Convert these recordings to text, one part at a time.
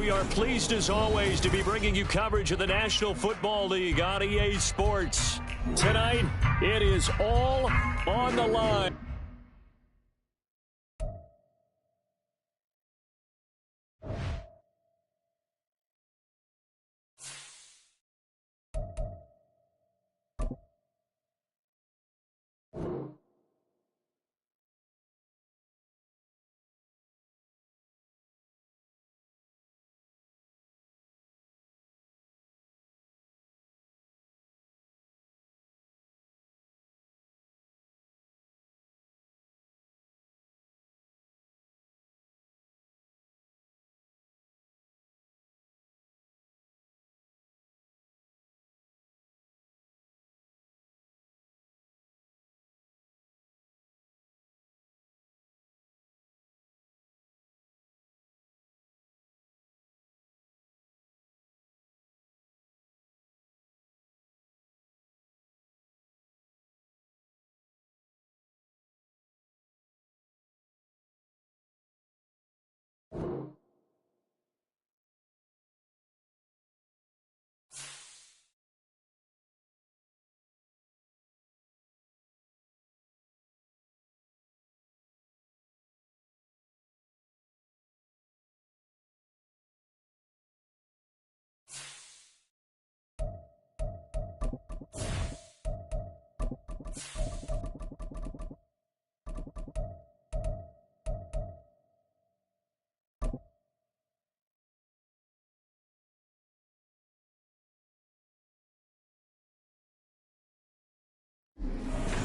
We are pleased as always to be bringing you coverage of the National Football League on EA Sports. Tonight, it is all on the line.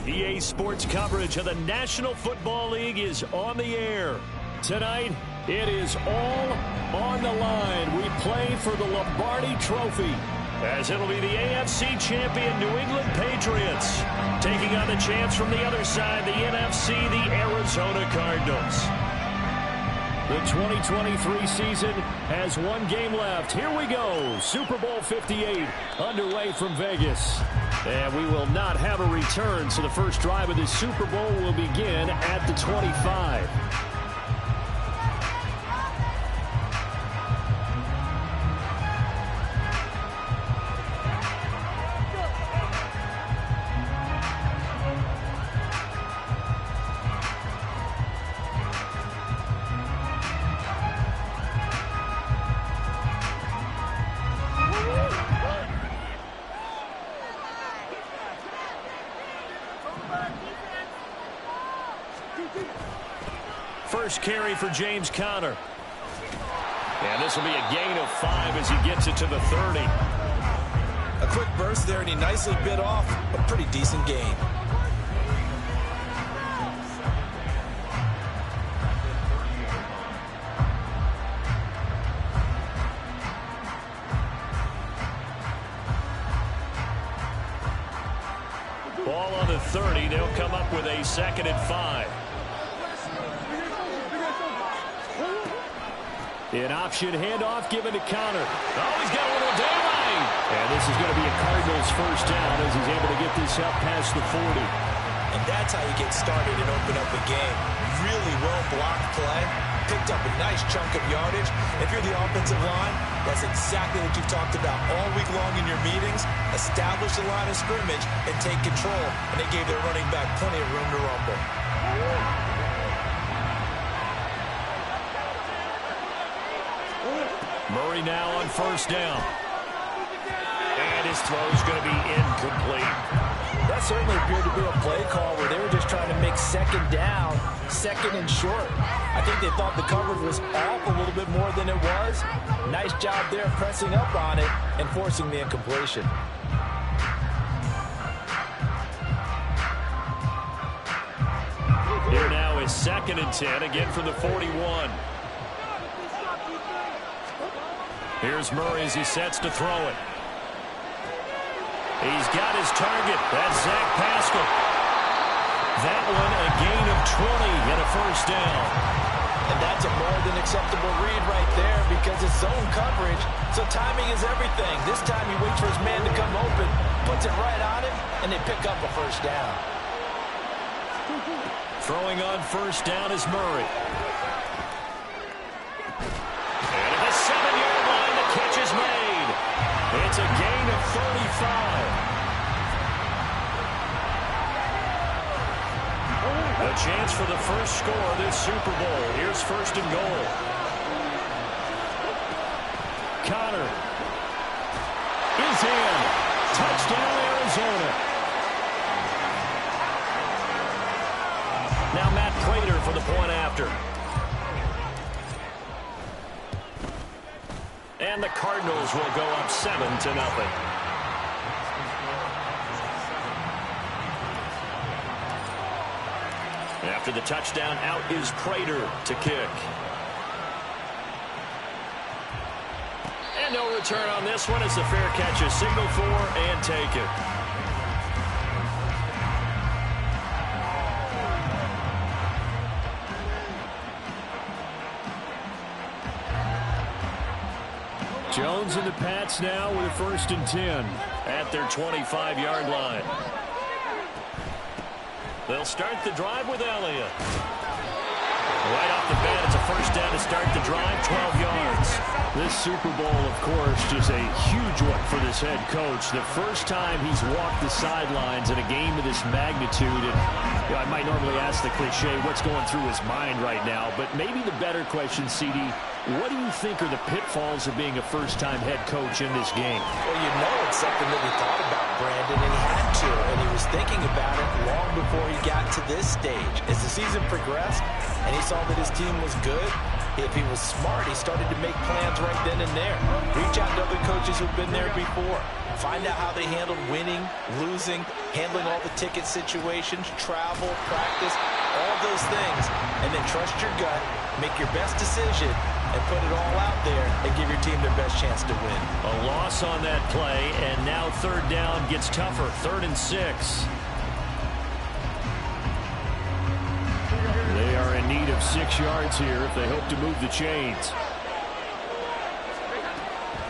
EA Sports coverage of the National Football League is on the air. Tonight, it is all on the line. We play for the Lombardi Trophy, as it'll be the AFC champion New England Patriots taking on the champs from the other side, the NFC, the Arizona Cardinals. The 2023 season has one game left. Here we go. Super Bowl 58 underway from Vegas. And we will not have a return, so the first drive of the Super Bowl will begin at the 25. First carry for James Conner. And this will be a gain of 5 as he gets it to the 30. A quick burst there, and he nicely bit off a pretty decent gain. Ball on the 30. They'll come up with a 2nd and 5. An option handoff given to Conner. Oh, he's got a little daylight. And this is going to be a Cardinals first down as he's able to get this up past the 40. And that's how you get started and open up a game. Really well-blocked play. Picked up a nice chunk of yardage. If you're the offensive line, that's exactly what you've talked about all week long in your meetings. Establish the line of scrimmage and take control. And they gave their running back plenty of room to rumble. Murray now on first down. And his throw is going to be incomplete. That certainly appeared to be a play call where they were just trying to make second down, second and short. I think they thought the coverage was off a little bit more than it was. Nice job there pressing up on it and forcing the incompletion. Here now is 2nd and 10, again from the 41. Here's Murray as he sets to throw it. He's got his target. That's Zach Pascal. That one a gain of 20 and a first down. And that's a more than acceptable read right there because it's zone coverage, so timing is everything. This time he waits for his man to come open, puts it right on him, and they pick up a first down. Throwing on first down is Murray. And a 7-yard chance for the first score this Super Bowl. Here's first and goal. Connor is in. Touchdown, Arizona. Now Matt Prater for the point after. And the Cardinals will go up 7-0. After the touchdown, out is Prater to kick. And no return on this one as the fair catch is signaled for and taken. Jones and the Pats now with a 1st and 10 at their 25-yard line. They'll start the drive with Elliott. Right off the bat, it's a first down to start the drive, 12 yards. This Super Bowl, of course, just a huge one for this head coach. The first time he's walked the sidelines in a game of this magnitude. And I might normally ask the cliche, what's going through his mind right now? But maybe the better question, CD, what do you think are the pitfalls of being a first-time head coach in this game? Well, you know it's something that he thought about, Brandon, and he had to. And he was thinking about it long before he got to this stage. As the season progressed and he saw that his team was good, if he was smart, he started to make plans right then and there. Reach out to other coaches who've been there before. Find out how they handled winning, losing, handling all the ticket situations, travel, practice, all those things. And then trust your gut, make your best decision, and put it all out there and give your team their best chance to win. A loss on that play, and now 3rd down gets tougher, 3rd and 6. They are in need of 6 yards here if they hope to move the chains.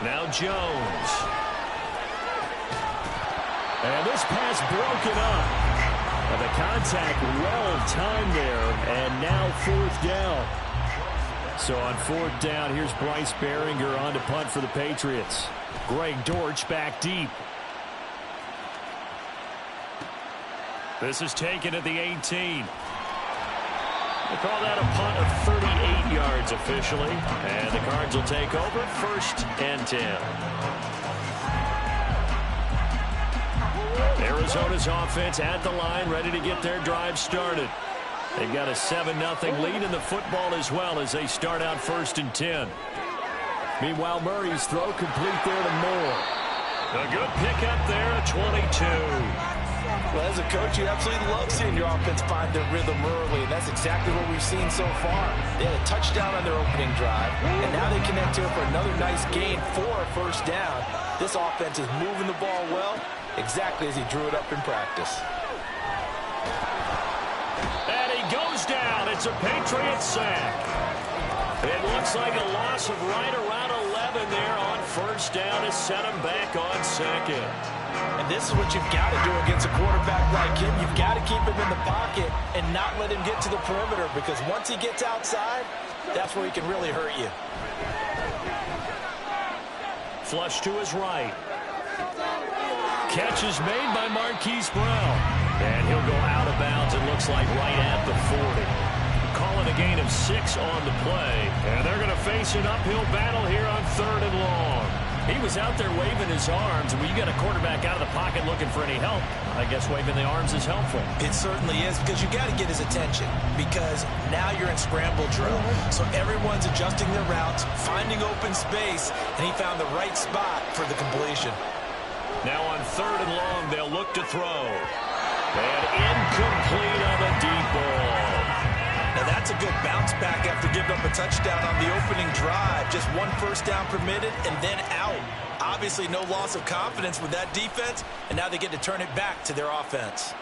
Now Jones. And this pass broken up. And the contact well timed there, and now 4th down. So on 4th down, here's Bryce Behringer on to punt for the Patriots. Greg Dortch back deep. This is taken at the 18. They call that a punt of 38 yards officially. And the Cards will take over 1st and 10. Arizona's offense at the line, ready to get their drive started. They've got a 7-0 lead in the football as well as they start out 1st and 10. Meanwhile, Murray's throw complete there to Moore. A good pickup there at 22. Well, as a coach, you absolutely love seeing your offense find their rhythm early, and that's exactly what we've seen so far. They had a touchdown on their opening drive, and now they connect here for another nice gain for a 1st down. This offense is moving the ball well, exactly as he drew it up in practice. And he goes down. It's a Patriot sack. It looks like a loss of right around 11 there on 1st down to set him back on 2nd. And this is what you've got to do against a quarterback like him. You've got to keep him in the pocket and not let him get to the perimeter, because once he gets outside, that's where he can really hurt you. Flush to his right. Catch is made by Marquise Brown. And he'll go out of bounds, it looks like, right at the 40. Calling a gain of 6 on the play. And they're going to face an uphill battle here on 3rd and long. He was out there waving his arms, and when you got a quarterback out of the pocket looking for any help, I guess waving the arms is helpful. It certainly is, because you got to get his attention, because now you're in scramble drill. So everyone's adjusting their routes, finding open space, and he found the right spot for the completion. Now on 3rd and long, they'll look to throw. And incomplete on the deep ball. Now that's a good bounce back after giving up a touchdown on the opening drive. Just 1 first down permitted and then out. Obviously no loss of confidence with that defense, and now they get to turn it back to their offense.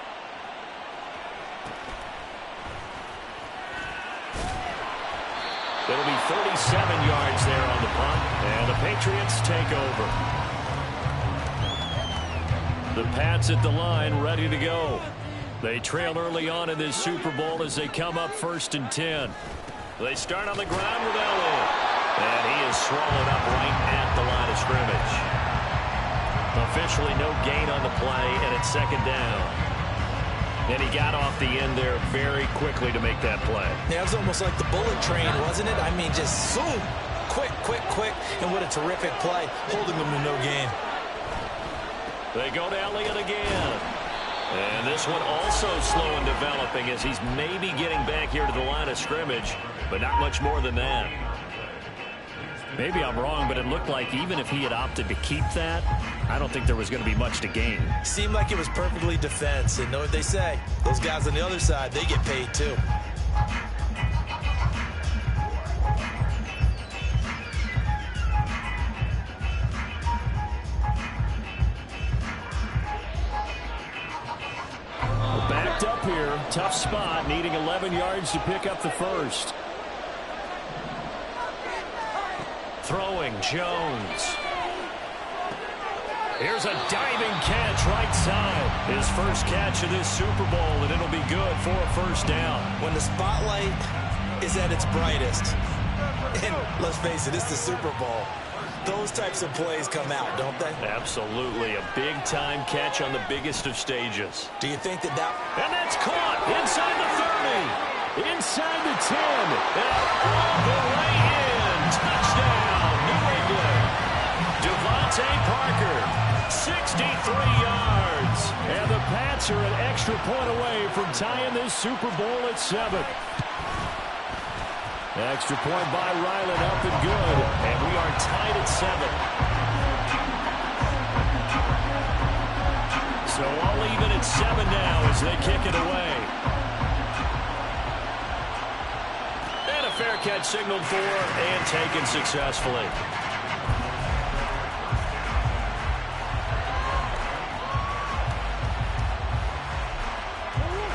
It'll be 37 yards there on the punt, and the Patriots take over. The Pats at the line, ready to go. They trail early on in this Super Bowl as they come up 1st and 10. They start on the ground with Elliott. And he is swallowed up right at the line of scrimmage. Officially no gain on the play, and it's 2nd down. And he got off the end there very quickly to make that play. Yeah, it was almost like the bullet train, wasn't it? I mean, just zoom. Quick, quick, quick. And what a terrific play, holding them to no gain. They go to Elliott again. And this one also slow in developing as he's maybe getting back here to the line of scrimmage, but not much more than that. Maybe I'm wrong, but it looked like even if he had opted to keep that, I don't think there was going to be much to gain. Seemed like it was perfectly defense. And know what they say? Those guys on the other side, they get paid too. Backed up here, tough spot, needing 11 yards to pick up the first. Throwing, Jones. Here's a diving catch right side. His first catch of this Super Bowl, and it'll be good for a first down. When the spotlight is at its brightest, and let's face it, it's the Super Bowl, those types of plays come out, don't they? Absolutely. A big-time catch on the biggest of stages. Do you think that... And that's caught inside the 30, inside the 10, and all the way in. Touchdown, New England. Devontae Parker, 63 yards. And the Pats are an extra point away from tying this Super Bowl at 7. Extra point by Ryland, up and good. And we are tied at 7. So all even at 7 now as they kick it away. And a fair catch signaled for and taken successfully.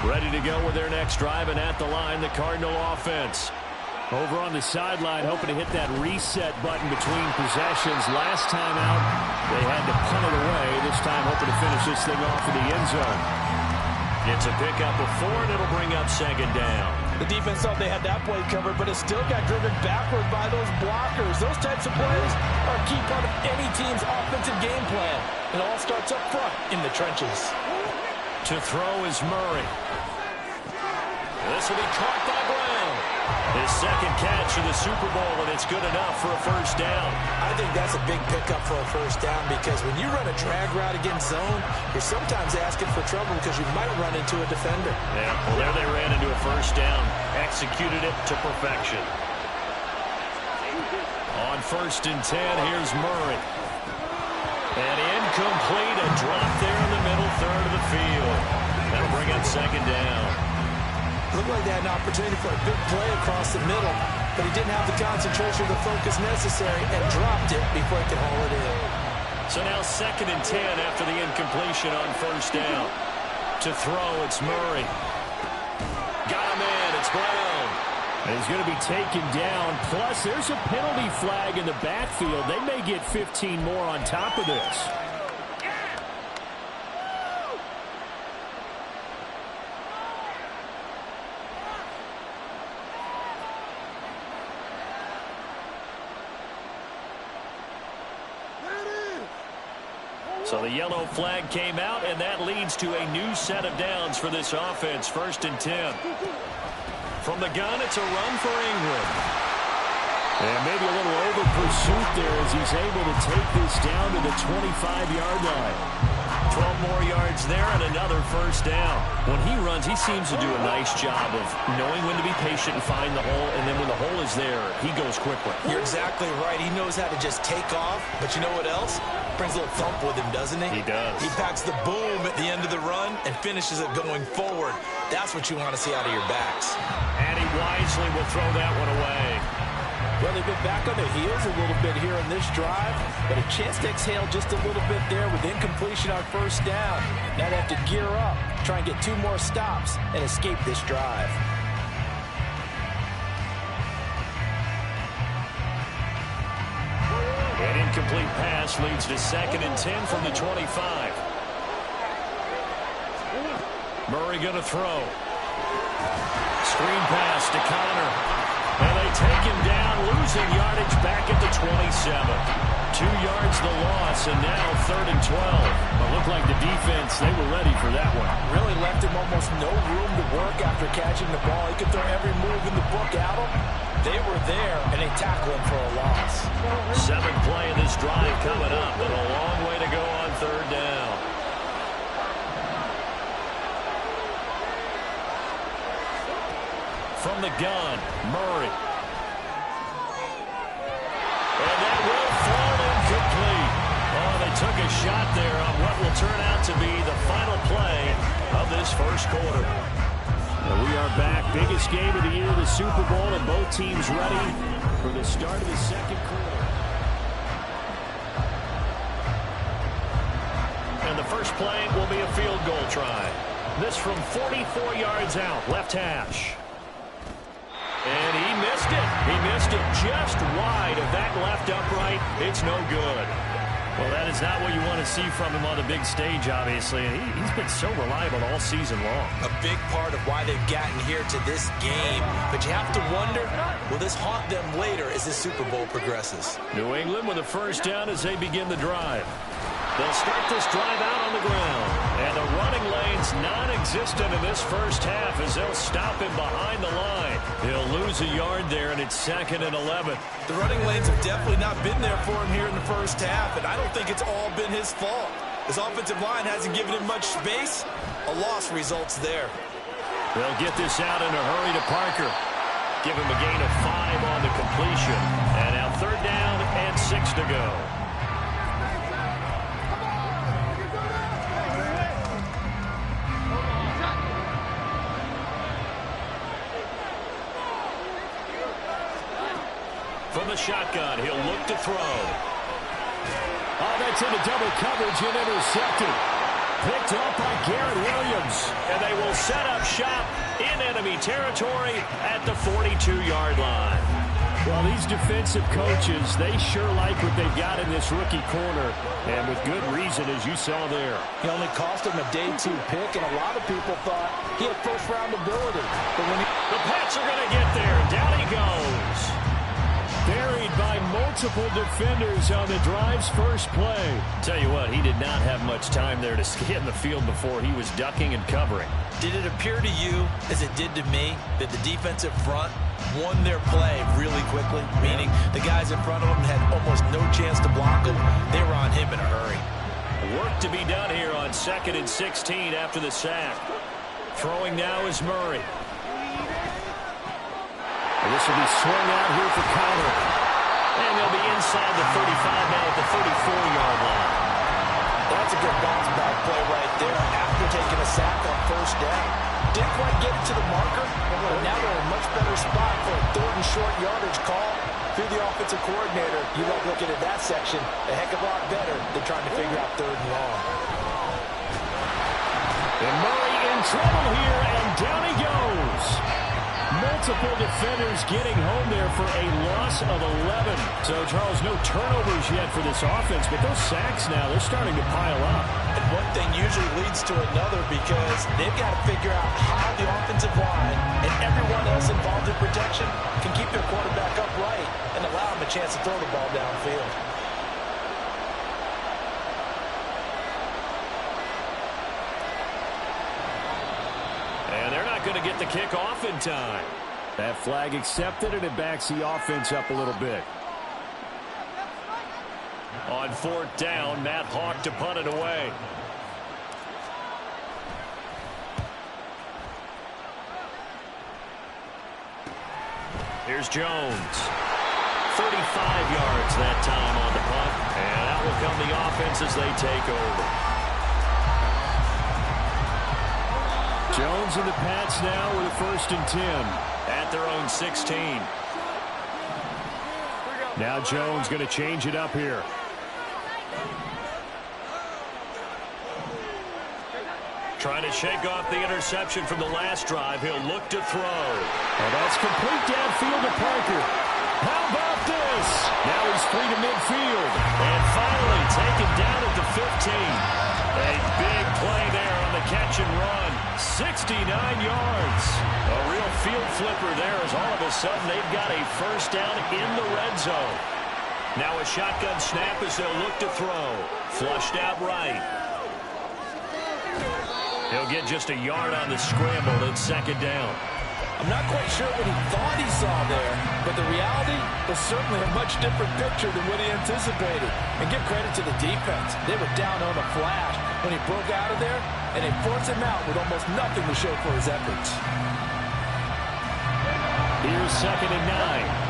Ready to go with their next drive, and at the line, the Cardinal offense. Over on the sideline, hoping to hit that reset button between possessions. Last time out, they had to punt it away. This time, hoping to finish this thing off in the end zone. It's a pickup of 4, and it'll bring up second down. The defense thought they had that play covered, but it still got driven backward by those blockers. Those types of plays are a key part of any team's offensive game plan. It all starts up front in the trenches. To throw is Murray. This will be caught by Brown. His second catch of the Super Bowl, and it's good enough for a first down. I think that's a big pickup for a first down, because when you run a drag route against zone, you're sometimes asking for trouble because you might run into a defender. Yeah, well, there they ran into a first down. Executed it to perfection. On 1st and 10, here's Murray. And incomplete, a drop there in the middle third of the field. That'll bring up second down. Looked like they had an opportunity for a big play across the middle, but he didn't have the concentration or the focus necessary and dropped it before he could haul it in. So now 2nd and 10 after the incompletion on first down. To throw, it's Murray. Got him in, it's Brown. And he's going to be taken down. Plus, there's a penalty flag in the backfield. They may get 15 more on top of this. So the yellow flag came out, and that leads to a new set of downs for this offense. 1st and 10. From the gun, it's a run for England. And maybe a little over pursuit there as he's able to take this down to the 25-yard line. 12 more yards there and another first down. When he runs, he seems to do a nice job of knowing when to be patient and find the hole, and then when the hole is there, he goes quickly. You're exactly right. He knows how to just take off, but you know what else? Brings a little thump with him, doesn't he? He does. He packs the boom at the end of the run and finishes it going forward. That's what you want to see out of your backs. And he wisely will throw that one away. Well, they've been back on their heels a little bit here in this drive, but a chance to exhale just a little bit there with incompletion on first down. Now they have to gear up, try and get 2 more stops, and escape this drive. An incomplete pass leads to 2nd and 10 from the 25. Murray going to throw. Screen pass to Connor. And they take him down, losing yardage back at the 27. 2 yards the loss, and now 3rd and 12. It looked like the defense, they were ready for that one. Really left him almost no room to work after catching the ball. He could throw every move in the book at him. They were there, and they tackled him for a loss. 7th play of this drive coming up, and a long way to go on 3rd down. From the gun, Murray. And that will fall incomplete. Oh, they took a shot there on what will turn out to be the final play of this first quarter. And we are back. Biggest game of the year, the Super Bowl, and both teams ready for the start of the second quarter. And the first play will be a field goal try. This from 44 yards out, left hash. And he missed it. He missed it just wide of that left upright. It's no good. Well, that is not what you want to see from him on the big stage, obviously. And he's been so reliable all season long. A big part of why they've gotten here to this game. But you have to wonder, will this haunt them later as the Super Bowl progresses? New England with a first down as they begin the drive. They'll start this drive out on the ground. And the running lane's non-existent in this first half as they'll stop him behind the line. He'll lose a yard there, and it's 2nd and 11. The running lanes have definitely not been there for him here in the first half, and I don't think it's all been his fault. His offensive line hasn't given him much space. A loss results there. They'll get this out in a hurry to Parker. Give him a gain of 5 on the completion. And now 3rd down and 6 to go. From the shotgun, he'll look to throw. Oh, that's into double coverage and intercepted. Picked up by Garrett Williams. And they will set up shop in enemy territory at the 42-yard line. Well, these defensive coaches, they sure like what they've got in this rookie corner. And with good reason, as you saw there. He only cost him a day 2 pick, and a lot of people thought he had first-round ability. But when the Pats are going to get there. Down he goes. Buried by multiple defenders on the drive's first play. Tell you what, he did not have much time there to scan the field before he was ducking and covering. Did it appear to you, as it did to me, that the defensive front won their play really quickly? Meaning the guys in front of them had almost no chance to block him. They were on him in a hurry. Work to be done here on 2nd and 16 after the sack. Throwing now is Murray. And this will be swung out here for Connor. And they'll be inside the 35 now at the 34-yard line. That's a good bounce back play right there after taking a sack on first down. Didn't quite get it to the marker, but now they're in a much better spot for a 3rd and short yardage call. Through the offensive coordinator, you like looking at that section a heck of a lot better than trying to figure out 3rd and long. And Murray in trouble here, and down he goes. Multiple defenders getting home there for a loss of 11. So, Charles, no turnovers yet for this offense, but those sacks now, they're starting to pile up. And one thing usually leads to another because they've got to figure out how the offensive line and everyone else involved in protection can keep their quarterback upright and allow him a chance to throw the ball downfield. And they're not going to get the kick off in time. That flag accepted, and it backs the offense up a little bit. On 4th down, Matt Hawk to punt it away. Here's Jones. 35 yards that time on the punt. And out will come the offense as they take over. Jones and the Pats now with a 1st and 10 at their own 16. Now Jones going to change it up here. Trying to shake off the interception from the last drive. He'll look to throw. And that's complete downfield to Parker. How about this? Now he's free to midfield. And finally taken down at the 15. A big play there on the catch and run. 69 yards. A real field flipper there as all of a sudden they've got a first down in the red zone. Now a shotgun snap as they'll look to throw. Flushed out right. He'll get just a yard on the scramble. It's second down. I'm not quite sure what he thought he saw there, but the reality was certainly a much different picture than what he anticipated. And give credit to the defense. They were down on a flash when he broke out of there, and they forced him out with almost nothing to show for his efforts. Here's second and 9.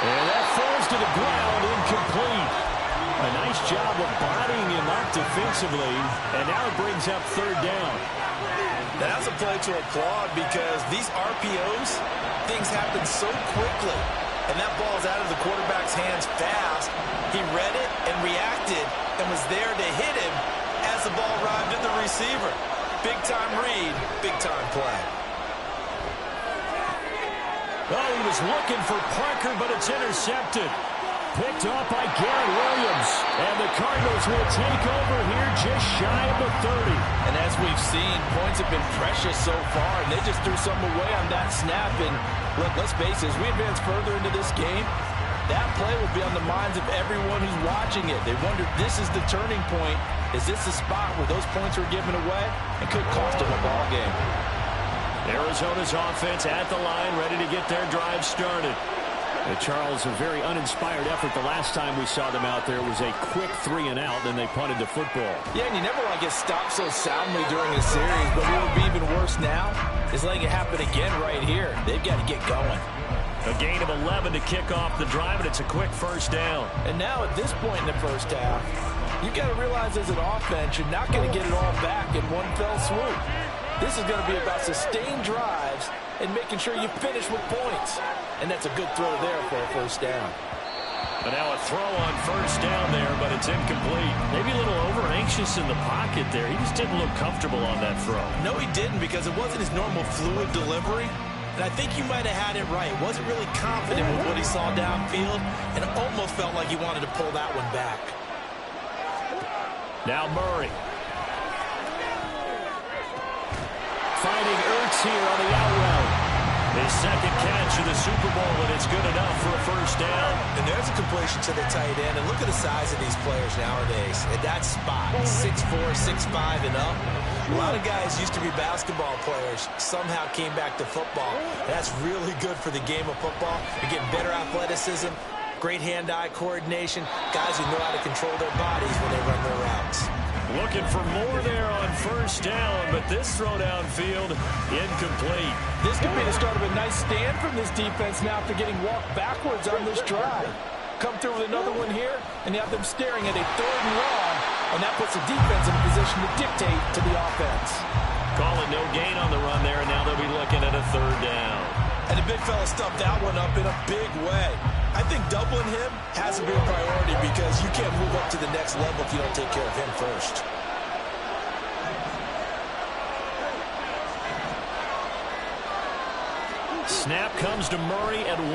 And that falls to the ground, incomplete. A nice job of bodying him up defensively, and now it brings up third down. Now that's a play to applaud because these RPOs, things happen so quickly, and that ball's out of the quarterback's hands fast. He read it and reacted and was there to hit him as the ball arrived at the receiver. Big-time read, big-time play. Oh, he was looking for Parker, but it's intercepted. Picked off by Garrett Williams. And the Cardinals will take over here just shy of the 30. And as we've seen, points have been precious so far, and they just threw some away on that snap. And look, let's face it, as we advance further into this game, that play will be on the minds of everyone who's watching it. They wonder, this is the turning point. Is this the spot where those points were given away? It could cost them a ball game. Arizona's offense at the line, ready to get their drive started. Charles, a very uninspired effort the last time we saw them out there. It was a quick 3 and out, then they punted the football. Yeah, and you never want to get stopped so soundly during a series, but what would be even worse now is letting it happen again right here. They've got to get going. A gain of 11 to kick off the drive, and it's a quick first down. And now at this point in the first half, you've got to realize as an offense, you're not going to get it all back in one fell swoop. This is going to be about sustained drives and making sure you finish with points. And that's a good throw there for a first down. But now a throw on first down there, but it's incomplete. Maybe a little over-anxious in the pocket there. He just didn't look comfortable on that throw. No, he didn't, because it wasn't his normal fluid delivery. And I think you might have had it right. Wasn't really confident with what he saw downfield, and it almost felt like he wanted to pull that one back. Now Murray. Finding Ertz here on the out route. His second catch of the Super Bowl, and it's good enough for a first down. And there's a completion to the tight end. And look at the size of these players nowadays. At that spot, 6'4", 6'5", and up. A lot of guys used to be basketball players, somehow came back to football. And that's really good for the game of football. You're getting better athleticism, great hand-eye coordination, guys who know how to control their bodies when they run their routes. Looking for more there on first down, but this throw downfield, incomplete. This could be the start of a nice stand from this defense now after getting walked backwards on this drive. Come through with another one here, and you have them staring at a 3rd and long, and that puts the defense in a position to dictate to the offense. Calling no gain on the run there, and now they'll be looking at a 3rd down. And the big fella stuffed that one up in a big way. I think doubling him has to be a priority because you can't move up to the next level if you don't take care of him first. Snap comes to Murray at 1.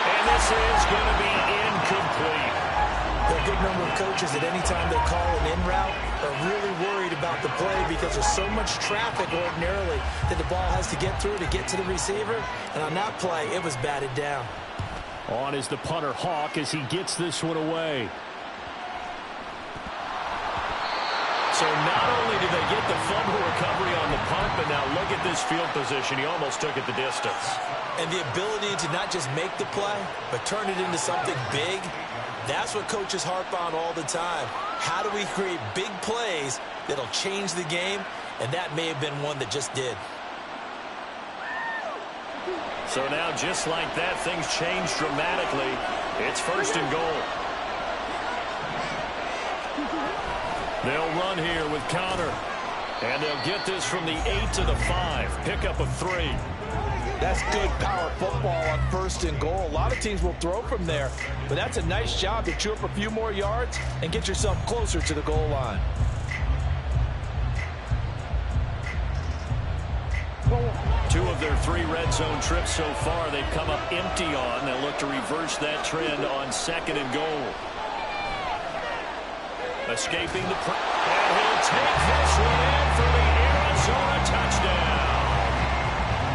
And this is going to be incomplete. There are a good number of coaches at any time they call an in route are really worried about the play because there's so much traffic ordinarily that the ball has to get through to get to the receiver. And on that play, it was batted down. On is the punter Hawk as he gets this one away. So not only did they get the fumble recovery on the punt, but now look at this field position. He almost took it the distance. And the ability to not just make the play, but turn it into something big. That's what coaches harp on all the time. How do we create big plays that'll change the game? And that may have been one that just did. So now, just like that, things change dramatically. It's 1st and goal. They'll run here with Connor. And they'll get this from the 8 to the 5. Pickup of 3. That's good power football on 1st and goal. A lot of teams will throw from there, but that's a nice job to chew up a few more yards and get yourself closer to the goal line. Two of their 3 red zone trips so far, they've come up empty on. They'll look to reverse that trend on 2nd and goal. Escaping the... And he'll take this one in for the Arizona touchdown.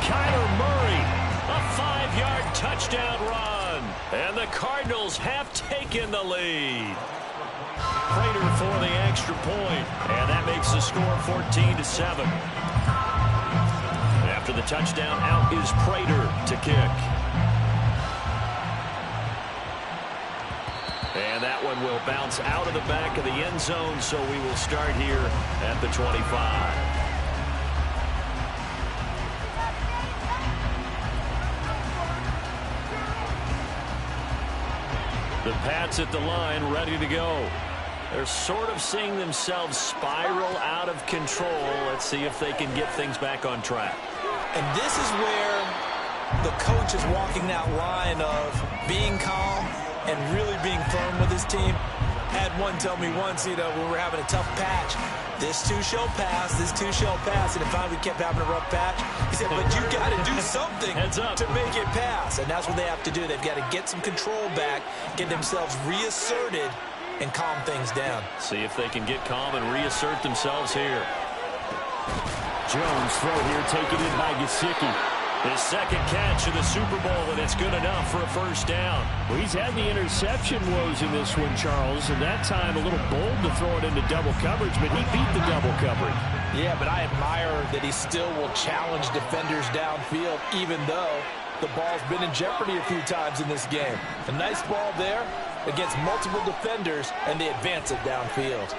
Kyler Murray, a 5-yard touchdown run. And the Cardinals have taken the lead. Prater for the extra point, and that makes the score 14-7. After the touchdown, out is Prater to kick. And that one will bounce out of the back of the end zone, so we will start here at the 25. The Pats at the line, ready to go. They're sort of seeing themselves spiral out of control. Let's see if they can get things back on track. And this is where the coach is walking that line of being calm and really being firm with his team. Had one tell me once, when we're having a tough patch, this too shall pass, this too shall pass. And if finally we kept having a rough patch, he said, but you got to do something to make it pass. And that's what they have to do. They've got to get some control back, get themselves reasserted, and calm things down. See if they can get calm and reassert themselves here. Jones throw here, taken in by Gesicki. His second catch in the Super Bowl, and it's good enough for a first down. Well, he's had the interception woes in this one, Charles, and that time a little bold to throw it into double coverage, but he beat the double coverage. Yeah, but I admire that he still will challenge defenders downfield, even though the ball's been in jeopardy a few times in this game. A nice ball there against multiple defenders, and they advance it downfield.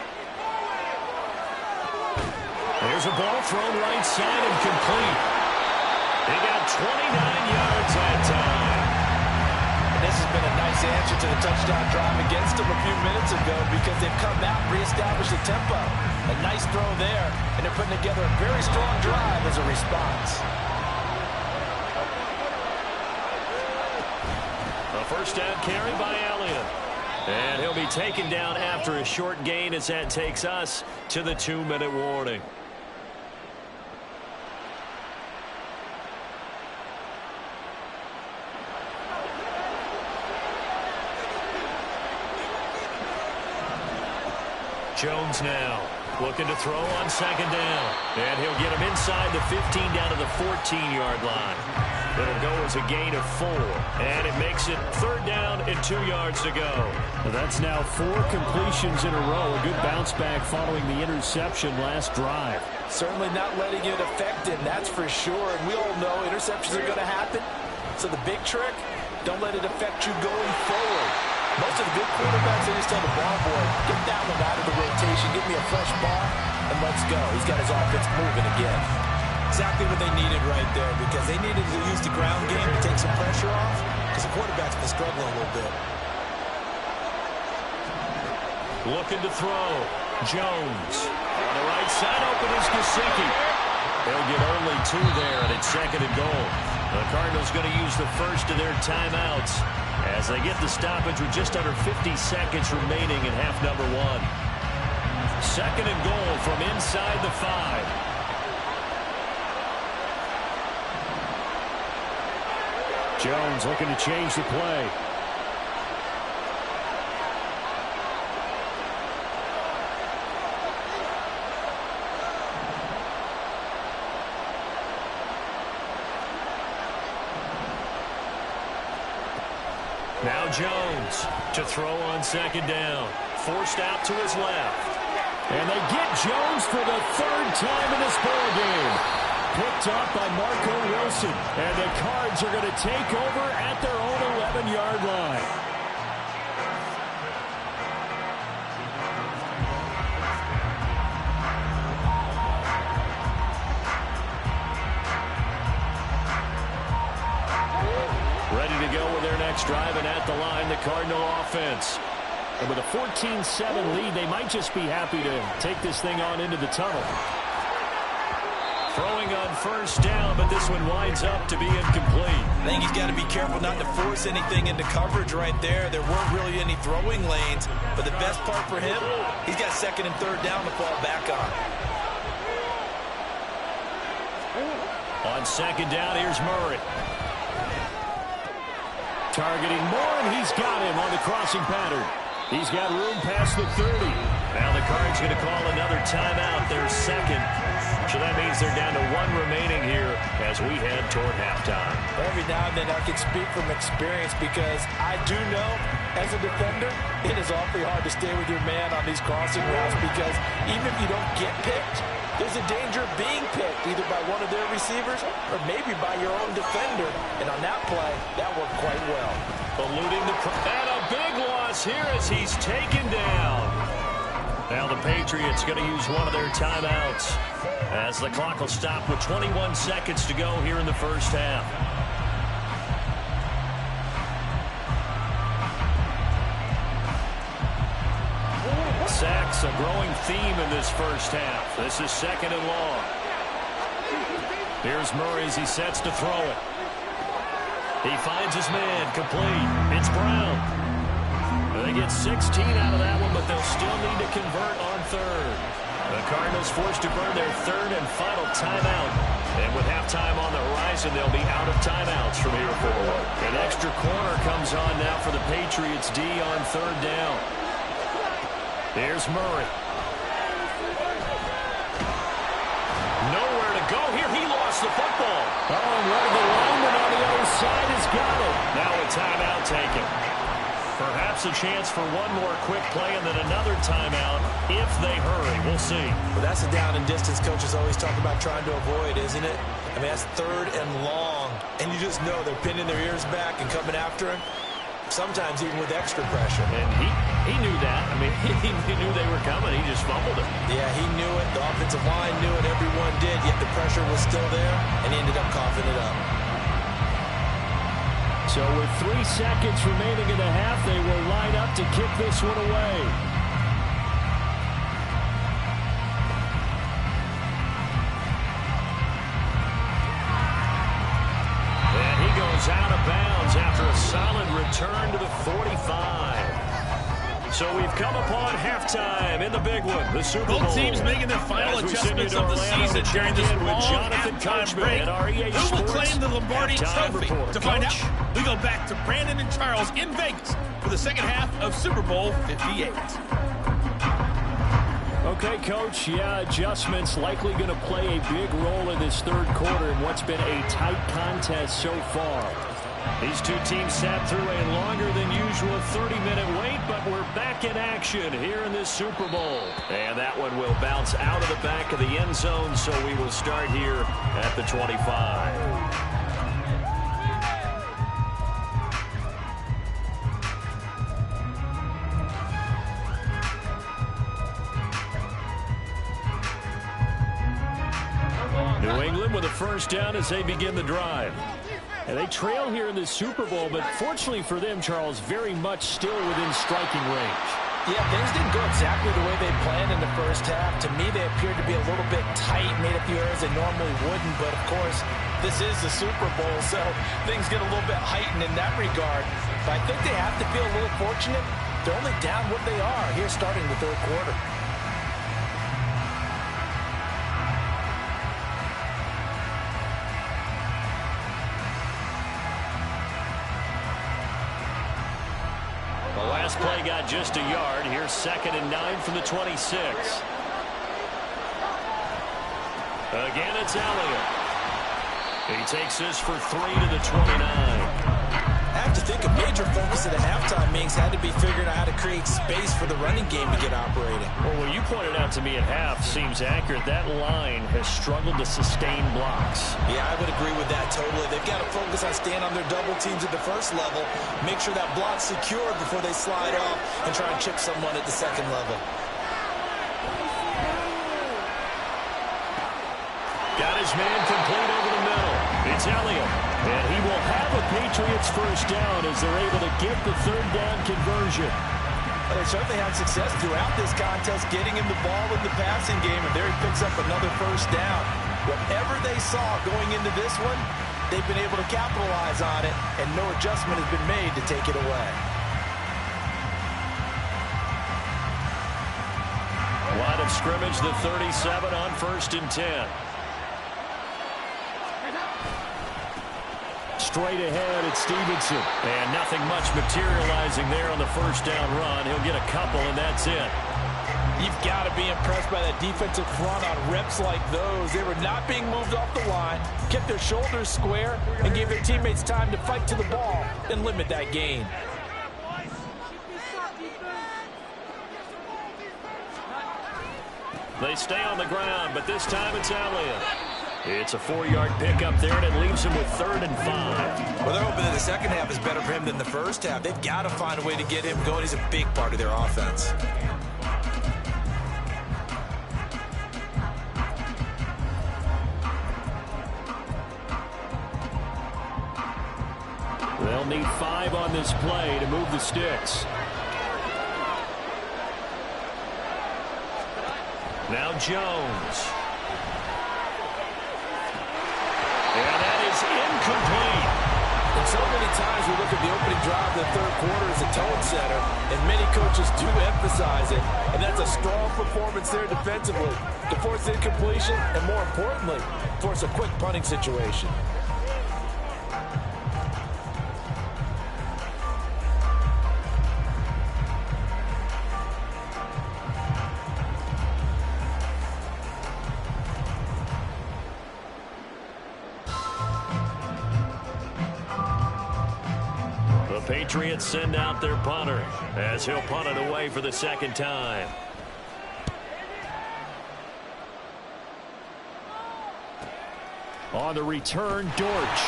There's a ball thrown right side and complete. They got 29 yards that time. And this has been a nice answer to the touchdown drive against them a few minutes ago because they've come out and reestablished the tempo. A nice throw there, and they're putting together a very strong drive as a response. A first down carry by Elliott. And he'll be taken down after a short gain as that takes us to the 2-minute warning. Jones now looking to throw on second down. And he'll get him inside the 15 down to the 14-yard line. It'll go as a gain of 4. And it makes it 3rd down and 2 yards to go. Well, that's now 4 completions in a row. A good bounce back following the interception last drive. Certainly not letting it affect him, that's for sure. And we all know interceptions are going to happen. So the big trick, don't let it affect you going forward. Most of the good quarterbacks, they just tell the ball boy, get that one out of the rotation, give me a fresh ball, and let's go. He's got his offense moving again. Exactly what they needed right there, because they needed to use the ground game to take some pressure off, because the quarterback's been struggling a little bit. Looking to throw. Jones. On the right side, open is Gesicki. They'll get only 2 there, and it's 2nd and goal. The Cardinals going to use the first of their timeouts as they get the stoppage with just under 50 seconds remaining in half number 1. 2nd and goal from inside the 5. Jones looking to change the play. Now Jones to throw on second down. Forced out to his left. And they get Jones for the 3rd time in this ball game. Picked up by Marco Wilson. And the Cards are going to take over at their own 11-yard line. Ready to go with their next drive, and at the line, the Cardinal offense. And with a 14-7 lead, they might just be happy to take this thing on into the tunnel. Throwing on first down, but this one winds up to be incomplete. I think he's got to be careful not to force anything into coverage right there. There weren't really any throwing lanes, but the best part for him, he's got 2nd and 3rd down to fall back on. On second down, here's Murray. Targeting Moore, and he's got him on the crossing pattern. He's got room past the 30. Now the Cards going to call another timeout, their second. So that means they're down to 1 remaining here as we head toward halftime. Every now and then I can speak from experience because I do know as a defender it is awfully hard to stay with your man on these crossing routes because even if you don't get picked, there's a danger of being picked either by one of their receivers or maybe by your own defender. And on that play, that worked quite well. Eluding the and a big loss here as he's taken down. Now the Patriots going to use one of their timeouts as the clock will stop with 21 seconds to go here in the first half. Sacks a growing theme in this first half. This is second and long. Here's Murray as he sets to throw it. He finds his man, complete. It's Brown. They get 16 out of that one, but they'll still need to convert on third. The Cardinals forced to burn their third and final timeout. And with halftime on the horizon, they'll be out of timeouts from here forward. An extra corner comes on now for the Patriots D on third down. There's Murray. Nowhere to go here. He lost the football. Oh, and one of the linemen on the other side has got it. Now a timeout taken. Perhaps a chance for one more quick play and then another timeout if they hurry. We'll see. Well, that's the down and distance coaches always talk about trying to avoid, isn't it? I mean, that's third and long. And you just know they're pinning their ears back and coming after him. Sometimes even with extra pressure. And he knew that. I mean, he knew they were coming. He just fumbled it. Yeah, he knew it. The offensive line knew it. Everyone did. Yet the pressure was still there, and he ended up coughing it up. So with 3 seconds remaining in the half, they will line up to kick this one away. And he goes out of bounds after a solid return to the 45. So we've come upon halftime in the big one, the Super Bowl. Both teams making their final adjustments of the season during this long halftime break. Who will claim the Lombardi Trophy? To find out, we go back to Brandon and Charles in Vegas for the second half of Super Bowl 58. Okay, Coach, yeah, adjustments likely going to play a big role in this third quarter in what's been a tight contest so far. These two teams sat through a longer than usual 30-minute wait, but we're back in action here in this Super Bowl. And that one will bounce out of the back of the end zone, so we will start here at the 25. New England with a first down as they begin the drive. And they trail here in the Super Bowl, but fortunately for them, Charles, very much still within striking range. Yeah, things didn't go exactly the way they planned in the first half. To me, they appeared to be a little bit tight, made a few errors they normally wouldn't. But, of course, this is the Super Bowl, so things get a little bit heightened in that regard. But I think they have to feel a little fortunate. They're only down what they are here starting the third quarter. Last play got just a yard. Here's 2nd and 9 from the 26. Again, it's Elliott. He takes this for 3 to the 29. I have to think a major focus of the halftime meetings had to be figuring out how to create space for the running game to get operating. Well, what you pointed out to me at half seems accurate. That line has struggled to sustain blocks. Yeah, I would agree with that totally. They've got to focus on staying on their double teams at the first level, make sure that block's secured before they slide off and try and chip someone at the second level. Got his man complete over the middle. It's Elliott. And he will have a Patriots first down as they're able to get the third down conversion. Well, they certainly had success throughout this contest getting him the ball in the passing game, and there he picks up another first down. Whatever they saw going into this one, they've been able to capitalize on it, and no adjustment has been made to take it away. Line of scrimmage, the 37 on 1st and 10. straight ahead at Stevenson. And nothing much materializing there on the first down run. He'll get a couple, and that's it. You've got to be impressed by that defensive front on reps like those. They were not being moved off the line, kept their shoulders square, and gave their teammates time to fight to the ball and limit that gain. They stay on the ground, but this time it's Elliott. It's a 4-yard pickup there, and it leaves him with 3rd and 5. Well, they're hoping that the second half is better for him than the first half. They've got to find a way to get him going. He's a big part of their offense. They'll need 5 on this play to move the sticks. Now Jones. And that is incomplete. And so many times we look at the opening drive of the third quarter as a tone setter, and many coaches do emphasize it, and that's a strong performance there defensively to force incompletion and, more importantly, force a quick punting situation. Patriots send out their punter as he'll punt it away for the second time. On the return, Dortch.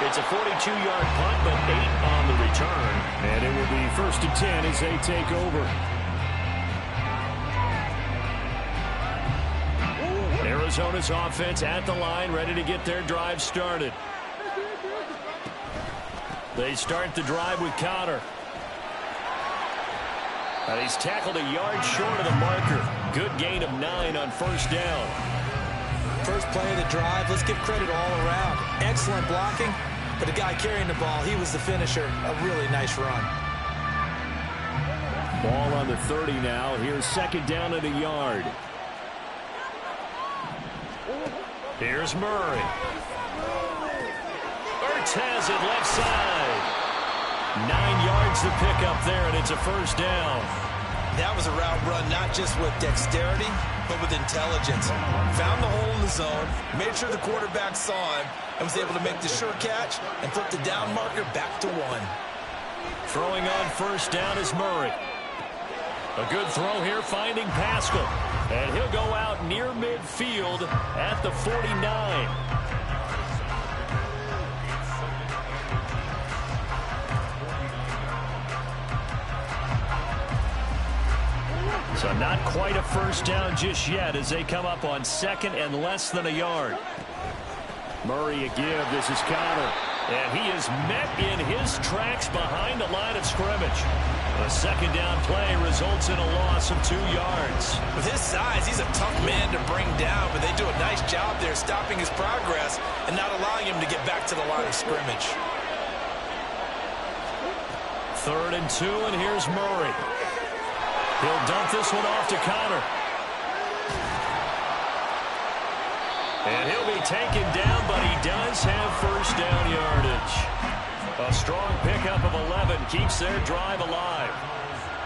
It's a 42-yard punt, but 8 on the return. And it will be 1st and 10 as they take over. Arizona's offense at the line, ready to get their drive started. They start the drive with Connor. And he's tackled a yard short of the marker. Good gain of 9 on first down. First play of the drive, let's give credit all around. Excellent blocking, but the guy carrying the ball, he was the finisher. A really nice run. Ball on the 30 now. Here's second down at a yard. Here's Murray. Has it left side. 9 yards to pick up there, and it's a first down. That was a route run, not just with dexterity, but with intelligence. Found the hole in the zone, made sure the quarterback saw him, and was able to make the sure catch and flip the down marker back to 1. Throwing on first down is Murray. A good throw here, finding Pascal. And he'll go out near midfield at the 49. So not quite a first down just yet as they come up on 2nd and less than a yard. Murray a give. This is Connor. And he is met in his tracks behind the line of scrimmage. A second down play results in a loss of 2 yards. With his size, he's a tough man to bring down, but they do a nice job there stopping his progress and not allowing him to get back to the line of scrimmage. 3rd and 2, and here's Murray. He'll dump this one off to Connor. And he'll be taken down, but he does have first down yardage. A strong pickup of 11 keeps their drive alive.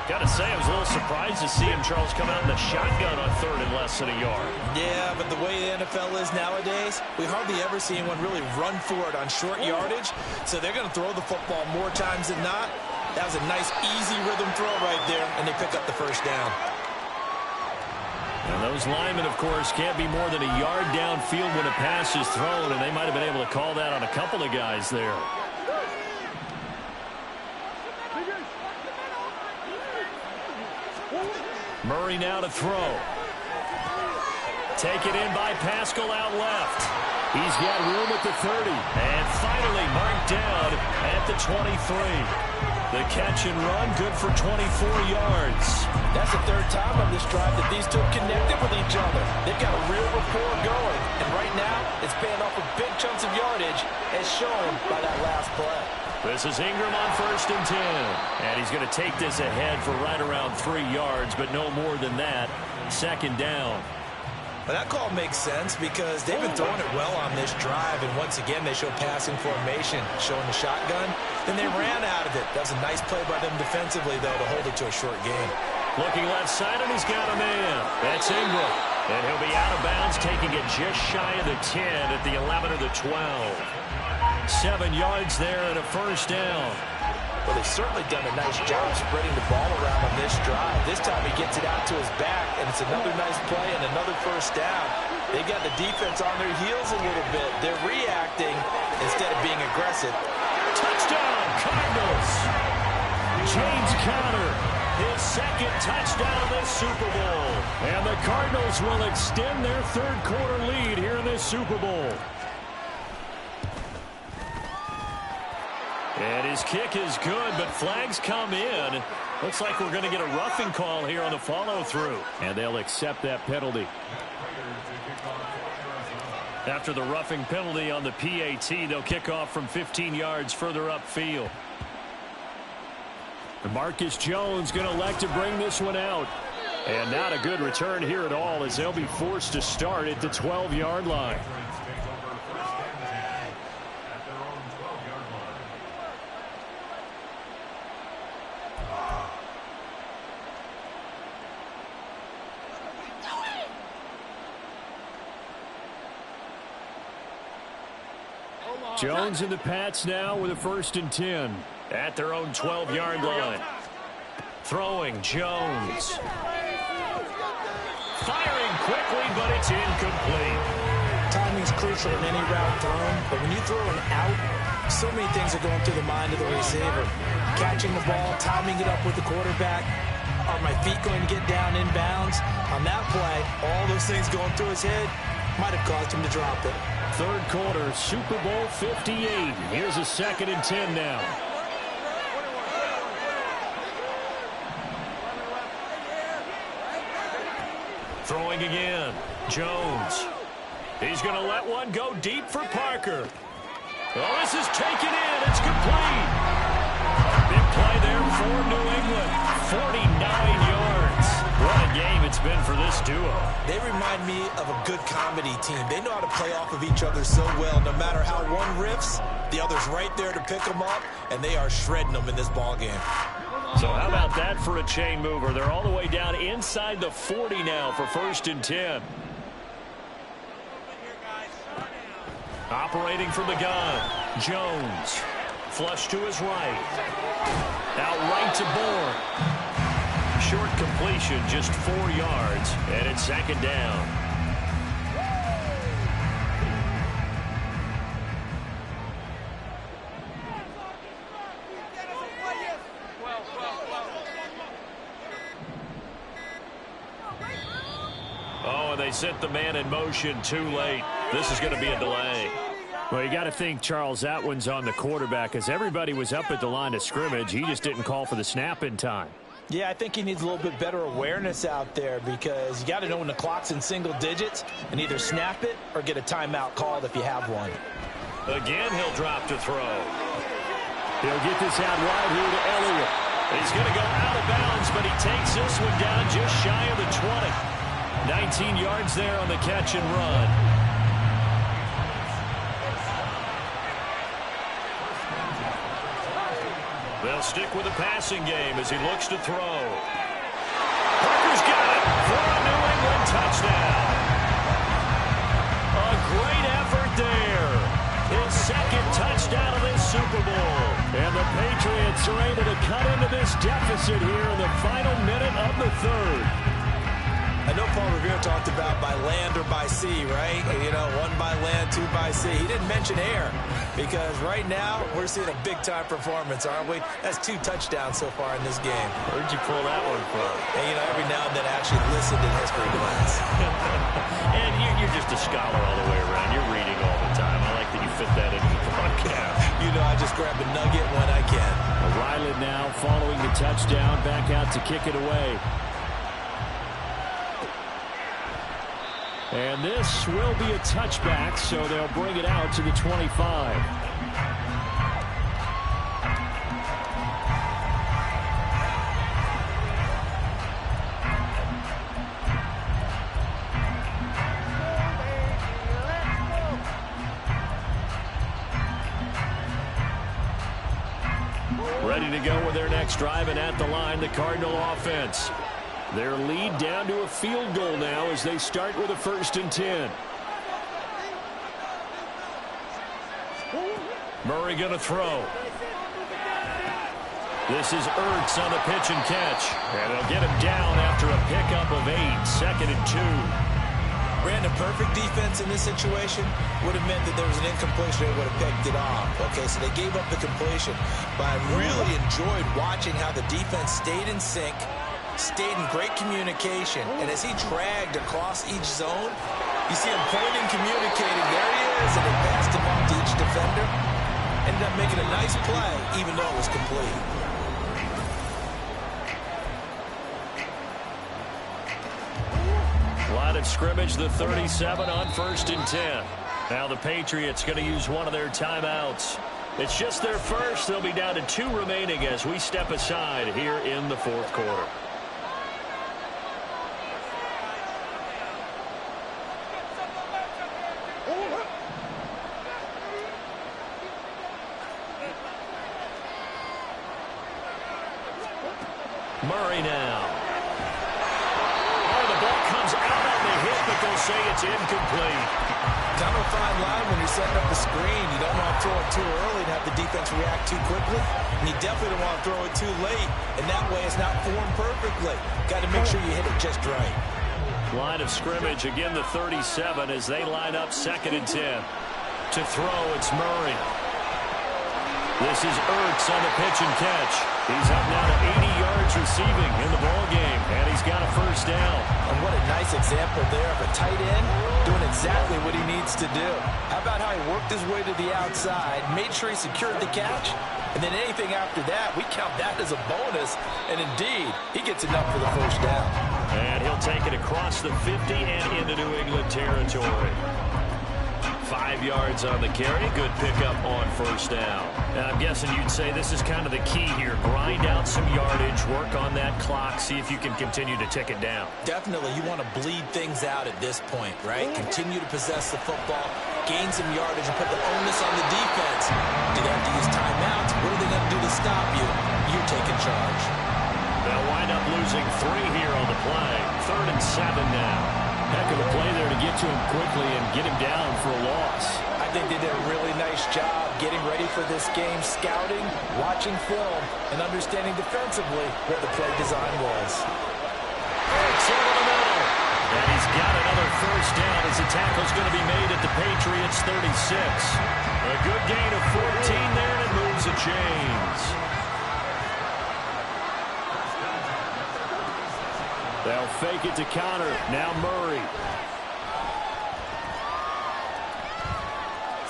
Got to say, I was a little surprised to see him, Charles, come out in the shotgun on 3rd and less than a yard. Yeah, but the way the NFL is nowadays, we hardly ever see anyone really run for it on short yardage. So they're going to throw the football more times than not. That was a nice, easy rhythm throw right there, and they pick up the first down. And those linemen, of course, can't be more than a yard downfield when a pass is thrown, and they might have been able to call that on a couple of guys there. Murray now to throw. Taken in by Pascal out left. He's got room at the 30. And finally marked down at the 23. The catch and run, good for 24 yards. That's the 3rd time on this drive that these two connected with each other. They've got a real rapport going. And right now, it's paying off with big chunks of yardage, as shown by that last play. This is Ingram on 1st and 10. And he's going to take this ahead for right around 3 yards, but no more than that. Second down. Well, that call makes sense because they've been throwing it well on this drive, and once again they show passing formation, showing the shotgun. Then they ran out of it. That was a nice play by them defensively, though, to hold it to a short game. Looking left side, and he's got a man. That's Ingram. And he'll be out of bounds, taking it just shy of the 10 at the 11 or the 12. 7 yards there and a first down. Well, they've certainly done a nice job spreading the ball around on this drive. This time he gets it out to his back, and it's another nice play and another first down. They've got the defense on their heels a little bit. They're reacting instead of being aggressive. Touchdown, Cardinals. James Conner, his second touchdown of this Super Bowl. And the Cardinals will extend their third quarter lead here in this Super Bowl. And his kick is good, but flags come in. Looks like we're going to get a roughing call here on the follow-through. And they'll accept that penalty. After the roughing penalty on the PAT, they'll kick off from 15 yards further upfield. Marcus Jones going to elect to bring this one out. And not a good return here at all, as they'll be forced to start at the 12-yard line. Jones and the Pats now with a 1st and 10 at their own 12-yard line. Throwing, Jones. Firing quickly, but it's incomplete. Timing's crucial in any route thrown, but when you throw an out, so many things are going through the mind of the receiver. Catching the ball, timing it up with the quarterback. Are my feet going to get down in bounds? On that play, all those things going through his head might have caused him to drop it. Third quarter, Super Bowl 58. Here's a 2nd and 10 now. Throwing again. Jones. He's going to let one go deep for Parker. Oh, this is taken in. It's complete. Big play there for New England. 49 yards. What a game it's been for this duo. They remind me of a good comedy team. They know how to play off of each other so well. No matter how one riffs, the other's right there to pick them up, and they are shredding them in this ball game. So how about that for a chain mover? They're all the way down inside the 40 now for 1st and 10. Operating from the gun, Jones. Flush to his right. Out right to Bourne. Short completion, just 4 yards, and it's 2nd down. Oh, and they sent the man in motion too late. This is going to be a delay. Well, you got to think, Charles, that one's on the quarterback, as everybody was up at the line of scrimmage. He just didn't call for the snap in time. Yeah, I think he needs a little bit better awareness out there, because you got to know when the clock's in single digits and either snap it or get a timeout called if you have one. Again, he'll drop to throw. He'll get this out wide here to Elliott. He's going to go out of bounds, but he takes this one down just shy of the 20. 19 yards there on the catch and run. They'll stick with the passing game as he looks to throw. Parker's got it for a New England touchdown. A great effort there. His 2nd touchdown of this Super Bowl. And the Patriots are able to cut into this deficit here in the final minute of the 3rd. I know Paul Revere talked about by land or by sea, right? You know, 1 by land, 2 by sea. He didn't mention air, because right now we're seeing a big-time performance, aren't we? That's 2 touchdowns so far in this game. Where'd you pull that one from? And, you know, every now and then I actually listened in history class. And you're just a scholar all the way around. You're reading all the time. I like that you fit that into the broadcast. You know, I just grab a nugget when I can. Riley now following the touchdown, back out to kick it away. And this will be a touchback, so they'll bring it out to the 25. Ready to go with their next drive, and at the line, the Cardinal offense. Their lead down to a field goal now as they start with a 1st and 10. Murray going to throw. This is Ertz on the pitch and catch. And they'll get him down after a pickup of 8, 2nd and 2. Brandon, perfect defense in this situation would have meant that there was an incompletion. They would have picked it off. Okay, so they gave up the completion. But I really enjoyed watching how the defense stayed in sync, stayed in great communication. And as he dragged across each zone, you see him pointing, communicating. There he is, and they passed him off to each defender. Ended up making a nice play, even though it was complete. Line of scrimmage, the 37 on 1st and 10. Now the Patriots going to use one of their timeouts. It's just their first. They'll be down to 2 remaining as we step aside here in the 4th quarter. Murray now. Oh, the ball comes out on the hit, but they'll say it's incomplete. Kind of a fine line when you're setting up the screen. You don't want to throw it too early and have the defense react too quickly. And you definitely don't want to throw it too late. And that way it's not formed perfectly. Got to make sure you hit it just right. Line of scrimmage, again the 37 as they line up 2nd and 10. To throw, it's Murray. This is Ertz on the pitch and catch. He's up now to 80 yards receiving in the ballgame, and he's got a 1st down. And what a nice example there of a tight end doing exactly what he needs to do. How about how he worked his way to the outside, made sure he secured the catch, and then anything after that, we count that as a bonus. And indeed, he gets enough for the 1st down. And he'll take it across the 50 and into New England territory. 5 yards on the carry. Good pickup on 1st down. Now, I'm guessing you'd say this is kind of the key here. Grind out some yardage, work on that clock, see if you can continue to tick it down. Definitely, you want to bleed things out at this point, right? Continue to possess the football, gain some yardage, and put the onus on the defense. Do they have to use timeouts? What are they going to do to stop you? You're taking charge. They'll wind up losing 3 here on the play. 3rd and 7 now. Heck of a play there to get to him quickly and get him down for a loss. I think they did a really nice job getting ready for this game, scouting, watching film, and understanding defensively what the play design was. Ertz over the middle. And he's got another 1st down as the tackle's going to be made at the Patriots 36. A good gain of 14 there, and it moves the chains. They'll fake it to counter. Now Murray.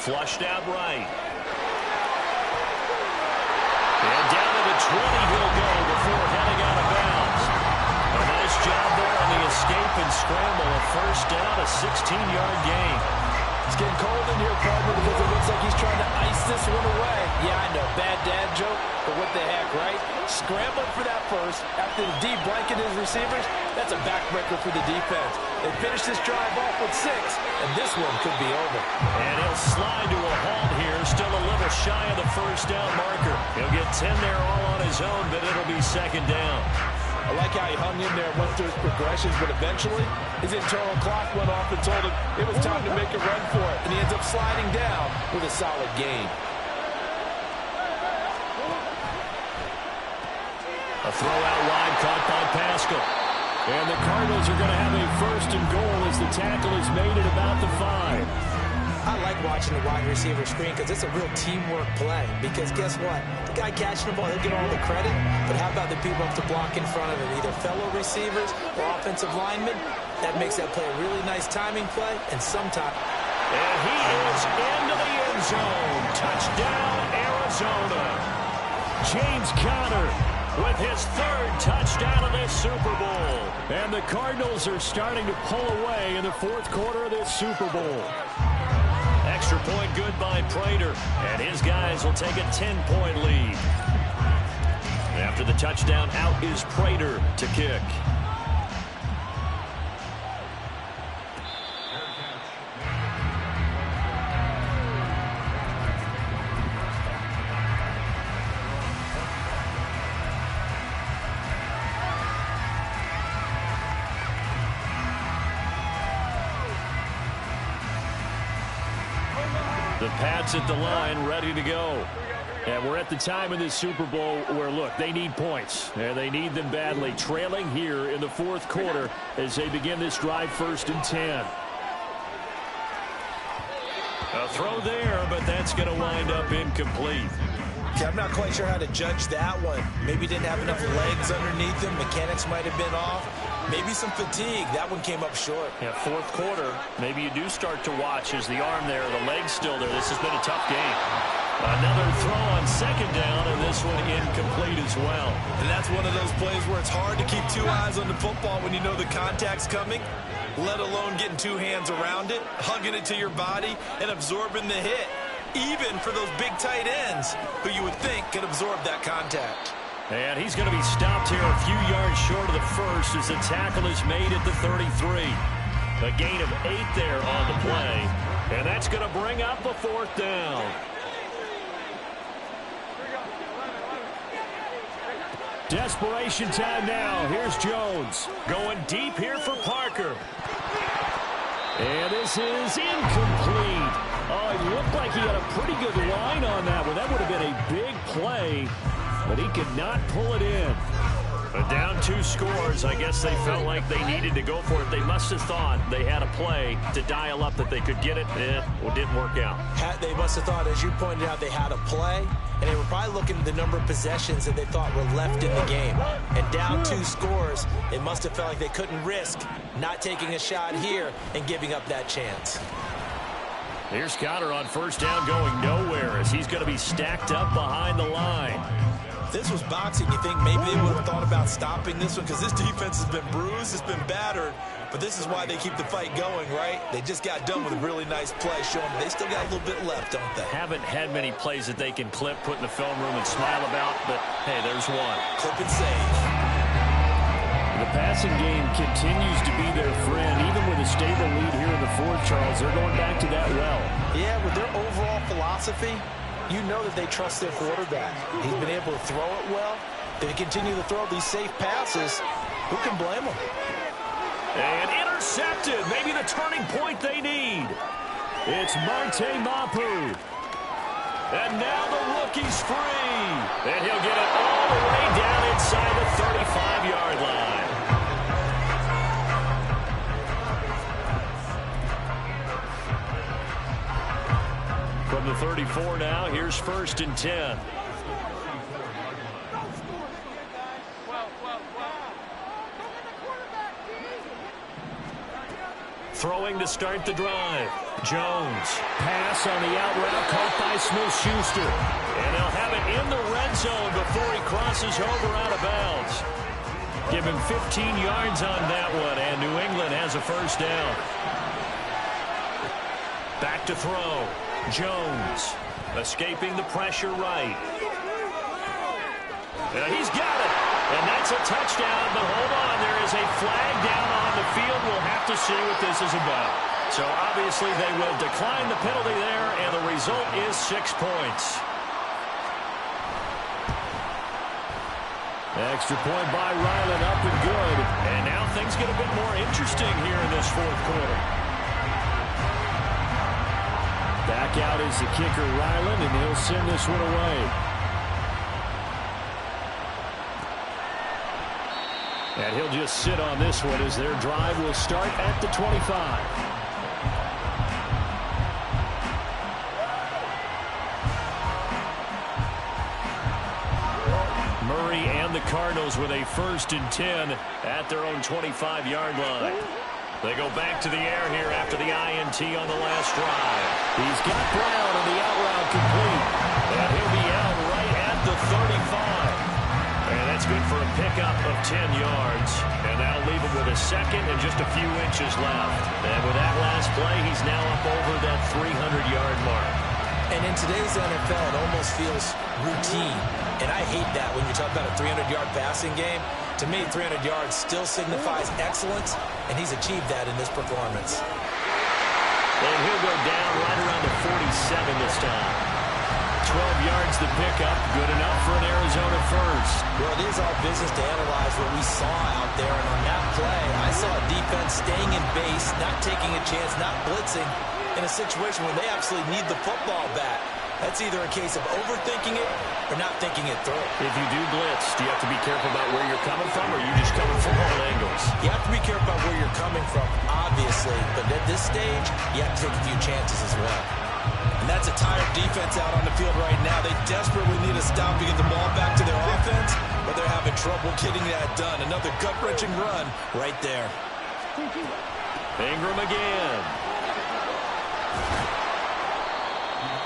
Flushed out right. And down to the 20 he'll go before heading out of bounds. A nice job there on the escape and scramble. A 1st down, a 16-yard gain. It's getting cold in here, partner, because it looks like he's trying to ice this one away. Yeah, I know, bad dad joke, but what the heck, right? Scrambling for that 1st after the D blanket his receivers. That's a backbreaker for the defense. They finished this drive off with 6, and this one could be over. And he'll slide to a halt here, still a little shy of the 1st down marker. He'll get 10 there all on his own, but it'll be 2nd down. I like how he hung in there and went through his progressions, but eventually his internal clock went off and told him it was time to make a run for it, and he ends up sliding down with a solid gain. A throw out wide caught by Pascal. And the Cardinals are going to have a 1st and goal as the tackle is made at about the 5. I like watching the wide receiver screen because it's a real teamwork play. Because guess what? The guy catching the ball, he'll get all the credit. But how about the people up to block in front of him? Either fellow receivers or offensive linemen. That makes that play a really nice timing play. And sometimes... And he is into the end zone. Touchdown, Arizona. James Conner with his 3rd touchdown of this Super Bowl. And the Cardinals are starting to pull away in the 4th quarter of this Super Bowl. Extra point good by Prater, and his guys will take a 10-point lead. After the touchdown, out is Prater to kick. The Pats at the line, ready to go. And we're at the time in this Super Bowl where, look, they need points. And they need them badly. Trailing here in the fourth quarter as they begin this drive, 1st and 10. A throw there, but that's going to wind up incomplete. Okay, I'm not quite sure how to judge that one. Maybe didn't have enough legs underneath him. Mechanics might have been off. Maybe some fatigue. That one came up short. Yeah, fourth quarter, maybe you do start to watch as the arm there, the leg's still there. This has been a tough game. Another throw on 2nd down, and this one incomplete as well. And that's one of those plays where it's hard to keep 2 eyes on the football when you know the contact's coming, let alone getting 2 hands around it, hugging it to your body, and absorbing the hit. Even for those big tight ends who you would think could absorb that contact. And he's going to be stopped here a few yards short of the first as the tackle is made at the 33. A gain of 8 there on the play. And that's going to bring up a 4th down. Desperation time now. Here's Jones. Going deep here for Parker. And this is incomplete. Oh, it looked like he had a pretty good line on that one. That would have been a big play, but he could not pull it in. But down 2 scores, I guess they felt like they needed to go for it. They must have thought they had a play to dial up that they could get it. It didn't work out. They must have thought, as you pointed out, they had a play, and they were probably looking at the number of possessions that they thought were left in the game. And down 2 scores, it must have felt like they couldn't risk not taking a shot here and giving up that chance. Here's Conner on 1st down going nowhere as he's going to be stacked up behind the line. If this was boxing, you think maybe they would have thought about stopping this one because this defense has been bruised, it's been battered, but this is why they keep the fight going, right? They just got done with a really nice play showing they still got a little bit left, don't they? Haven't had many plays that they can clip, put in the film room, and smile about, but hey, there's one. Clip and save. The passing game continues to be their friend. Even with a stable lead here in the 4th, Charles, they're going back to that well. Yeah, with their overall philosophy, you know that they trust their quarterback. He's been able to throw it well. They continue to throw these safe passes. Who can blame them? And intercepted. Maybe the turning point they need. It's Marte Mapu. And now the rookie's free. And he'll get it all the way down inside the 35-yard line. From the 34 now, here's 1st and 10. Throwing to start the drive. Jones. Pass on the out route caught by Smith-Schuster. And they'll have it in the red zone before he crosses over out of bounds. Give him 15 yards on that one, and New England has a 1st down. Back to throw. Jones escaping the pressure right. And he's got it. And that's a touchdown, but hold on. There is a flag down on the field. We'll have to see what this is about. So obviously they will decline the penalty there, and the result is 6 points. Extra point by Ryland, up and good. And now things get a bit more interesting here in this 4th quarter. Back out is the kicker, Ryland, and he'll send this one away. And he'll just sit on this one as their drive will start at the 25. Murray and the Cardinals with a 1st and 10 at their own 25-yard line. They go back to the air here after the INT on the last drive. He's got Brown on the out route complete. And he'll be out right at the 35. And that's good for a pickup of 10 yards. And that'll leave him with a 2nd and just a few inches left. And with that last play, he's now up over that 300-yard mark. And in today's NFL, it almost feels routine. And I hate that when you talk about a 300-yard passing game. To me, 300 yards still signifies excellence, and he's achieved that in this performance. And he'll go down right around the 47 this time. 12 yards to pick up, good enough for an Arizona 1st. Well, it is our business to analyze what we saw out there, and on that play, I saw a defense staying in base, not taking a chance, not blitzing, in a situation where they absolutely need the football back. That's either a case of overthinking it or not thinking it through. If you do blitz, do you have to be careful about where you're coming from, or are you just coming from all angles? You have to be careful about where you're coming from, obviously. But at this stage, you have to take a few chances as well. And that's a tired defense out on the field right now. They desperately need a stop to get the ball back to their offense, but they're having trouble getting that done. Another gut-wrenching run right there. Ingram again.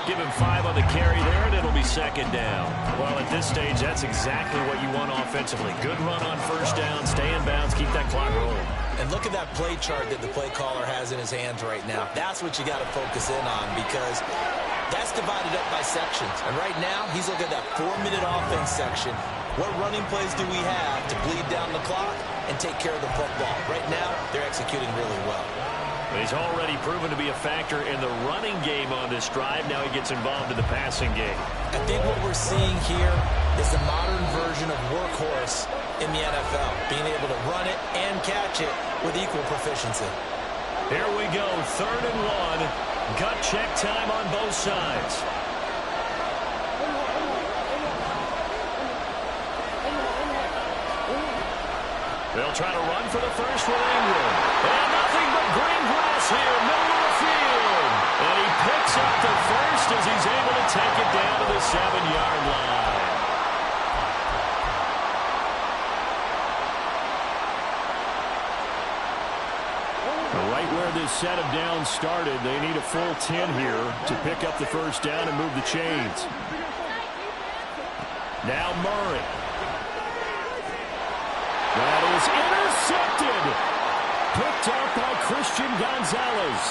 Give him 5 on the carry there, and it'll be second down. Well, at this stage, that's exactly what you want offensively. Good run on first down, stay in bounds, keep that clock rolling. And look at that play chart that the play caller has in his hands right now. That's what you got to focus in on, because that's divided up by sections. And right now, he's looking at that 4-minute offense section. What running plays do we have to bleed down the clock and take care of the football? Right now, they're executing really well. He's already proven to be a factor in the running game on this drive. Now he gets involved in the passing game. I think what we're seeing here is the modern version of workhorse in the NFL, being able to run it and catch it with equal proficiency. Here we go, 3rd and 1. Gut check time on both sides. They'll try to run for the first with Ingram. And nothing but green grass here, middle of the field. And he picks up the first as he's able to take it down to the 7-yard line. Right where this set of downs started, they need a full 10 here to pick up the first down and move the chains. Now Murray. That is intercepted. Picked up by Christian Gonzalez.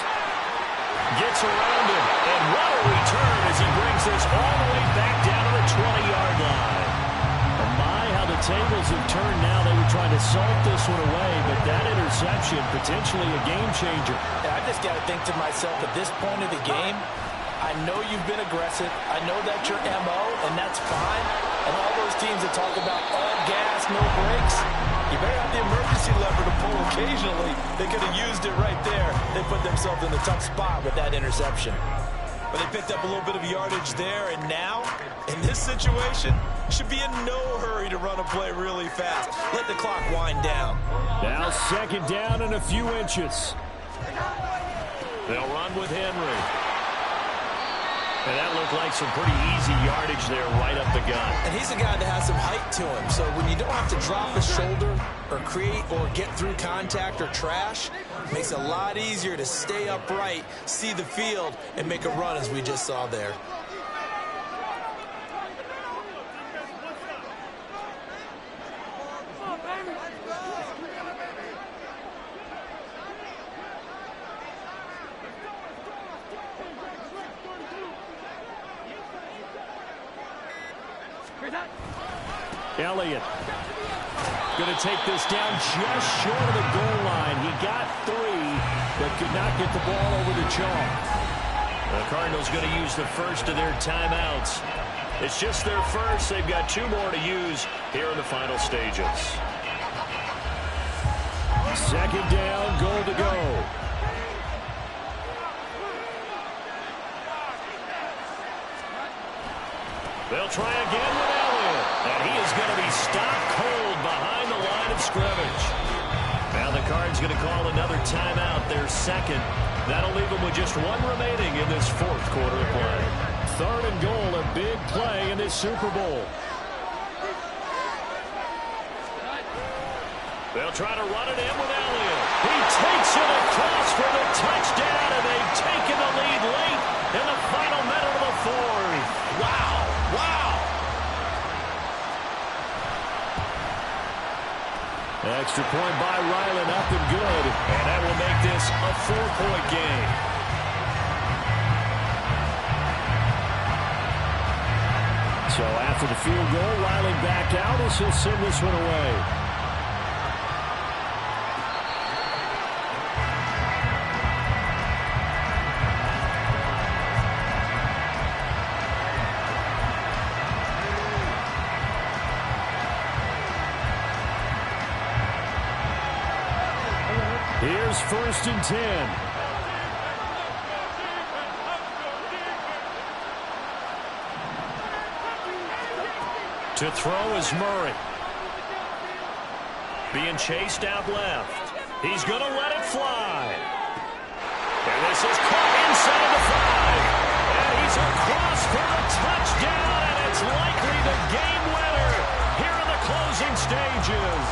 Gets around him. And what a return as he brings this all the way back down to the 20-yard line. And my, how the tables have turned now. They were trying to salt this one away, but that interception, potentially a game changer. I just got to think to myself, at this point of the game, I know you've been aggressive. I know that's your MO, and that's fine. And all those teams that talk about all gas, no brakes, you better have the emergency lever to pull occasionally. They could have used it right there. They put themselves in a tough spot with that interception. But they picked up a little bit of yardage there, and now, in this situation, should be in no hurry to run a play really fast. Let the clock wind down. Now 2nd down and a few inches. They'll run with Henry. And that looked like some pretty easy yardage there right up the gut. And he's a guy that has some height to him. So when you don't have to drop a shoulder or create or get through contact or trash, it makes it a lot easier to stay upright, see the field, and make a run as we just saw there. Elliott going to take this down just short of the goal line. He got 3, but could not get the ball over the chalk. The Cardinals going to use the first of their timeouts. It's just their first. They've got 2 more to use here in the final stages. 2nd down, goal to go. They'll try again with Elliott. And he is going to be stopped cold behind the line of scrimmage. Now the Cards going to call another timeout, their 2nd. That'll leave them with just 1 remaining in this 4th quarter of play. 3rd and goal, a big play in this Super Bowl. They'll try to run it in with Elliott. He takes it across for the touchdown, and they've taken the lead late in the final minute of the 4th. Wow. Wow. Extra point by Ryland, up and good. And that will make this a 4-point game. So after the field goal, Riley back out as he'll send this one away. Here's 1st and 10. To throw is Murray. Being chased out left. He's going to let it fly. And this is caught inside the 5. And he's across for the touchdown, and it's likely the game winner here in the closing stages.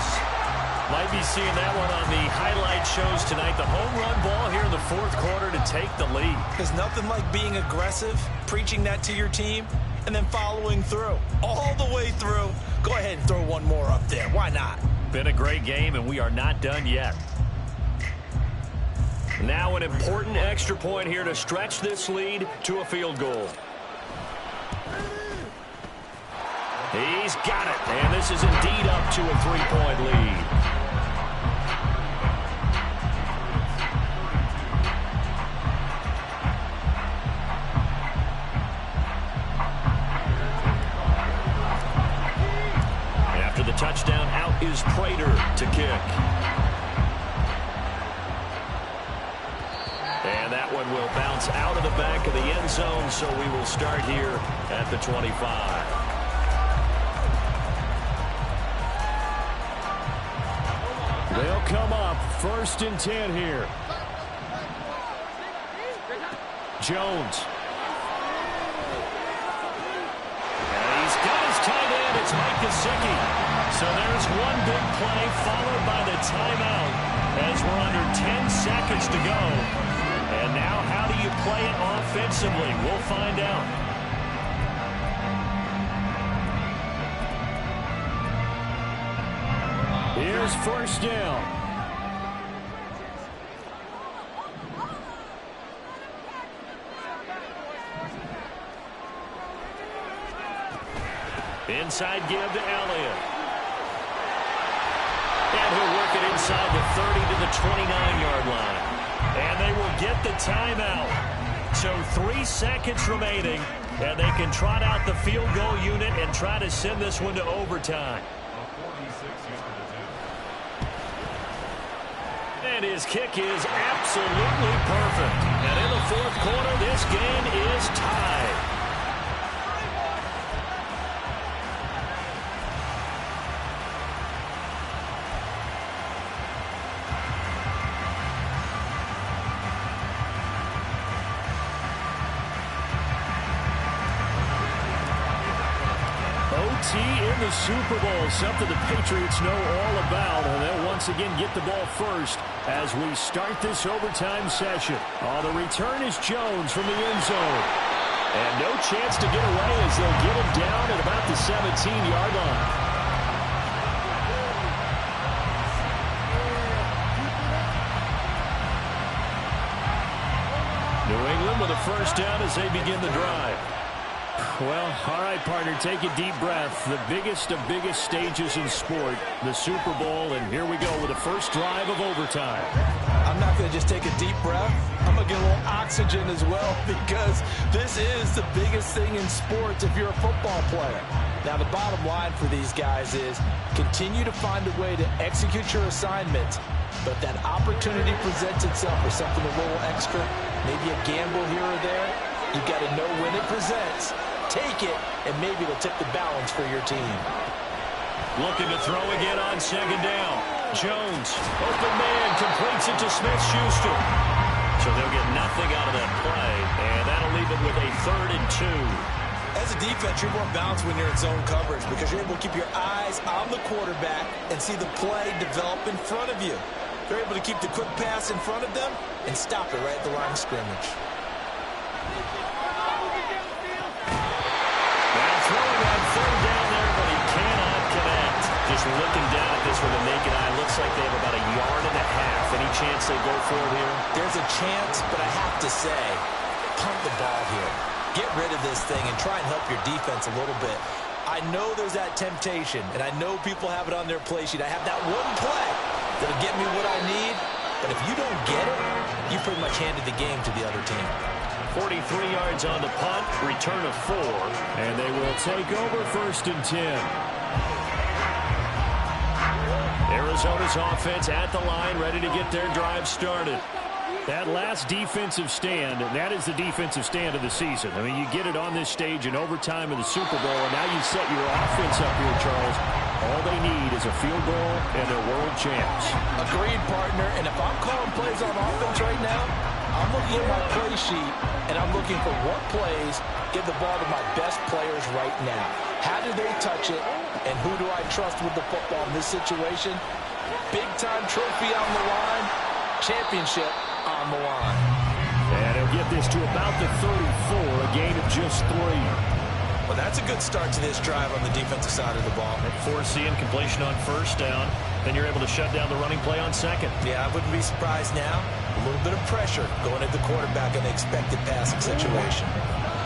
Might be seeing that one on the highlight shows tonight. The home run ball here in the 4th quarter to take the lead. There's nothing like being aggressive, preaching that to your team, and then following through. All the way through. Go ahead and throw one more up there. Why not? Been a great game, and we are not done yet. Now an important extra point here to stretch this lead to a field goal. He's got it, and this is indeed up to a 3-point lead. After the touchdown, out is Prater to kick. And that one will bounce out of the back of the end zone, so we will start here at the 25. They'll come up 1st and 10 here. Jones. And he's got his tight end. It's Mike Gesicki. So there's one big play followed by the timeout as we're under 10 seconds to go. And now how do you play it offensively? We'll find out. Here's 1st down. Inside give to Elliott. And he'll work it inside the 30 to the 29-yard line. And they will get the timeout. So 3 seconds remaining, and they can trot out the field goal unit and try to send this one to overtime. And his kick is absolutely perfect. And in the 4th quarter, this game is tied. In the Super Bowl, something the Patriots know all about, and they'll once again get the ball first as we start this overtime session. The return is Jones from the end zone. And no chance to get away as they'll get him down at about the 17-yard line. New England with a 1st down as they begin the drive. Well, all right, partner, take a deep breath. The biggest of biggest stages in sport, the Super Bowl, and here we go with the first drive of overtime. I'm not going to just take a deep breath. I'm going to get a little oxygen as well, because this is the biggest thing in sports if you're a football player. Now, the bottom line for these guys is continue to find a way to execute your assignment, but that opportunity presents itself for something a little extra, maybe a gamble here or there. You've got to know when it presents. Take it, and maybe it'll tip the balance for your team. Looking to throw again on 2nd down. Jones, open man, completes it to Smith-Schuster. So they'll get nothing out of that play, and that'll leave it with a 3rd and 2. As a defense, you're more balanced when you're in zone coverage because you're able to keep your eyes on the quarterback and see the play develop in front of you. They're able to keep the quick pass in front of them and stop it right at the line of scrimmage. Throwing on 3rd down there, but he cannot connect. Just looking down at this with a naked eye, looks like they have about 1.5 yards. Any chance they go for it here? There's a chance, but I have to say, punt the ball here. Get rid of this thing and try and help your defense a little bit. I know there's that temptation, and I know people have it on their play sheet. I have that one play that'll get me what I need, but if you don't get it, you pretty much handed the game to the other team. 43 yards on the punt, return of 4. And they will take over 1st and 10. Arizona's offense at the line, ready to get their drive started. That last defensive stand, and that is the defensive stand of the season. I mean, you get it on this stage in overtime of the Super Bowl, and now you set your offense up here, Charles. All they need is a field goal, and they're world champs. Agreed, partner. And if I'm calling plays on offense right now, I'm looking at my play sheet, and I'm looking for what plays give the ball to my best players right now. How do they touch it, and who do I trust with the football in this situation? Big-time trophy on the line, championship on the line. And he'll get this to about the 34, a gain of just 3. Well, that's a good start to this drive on the defensive side of the ball. Forcing completion on first down. Then you're able to shut down the running play on second. Yeah, I wouldn't be surprised now. A little bit of pressure going at the quarterback in the expected passing situation.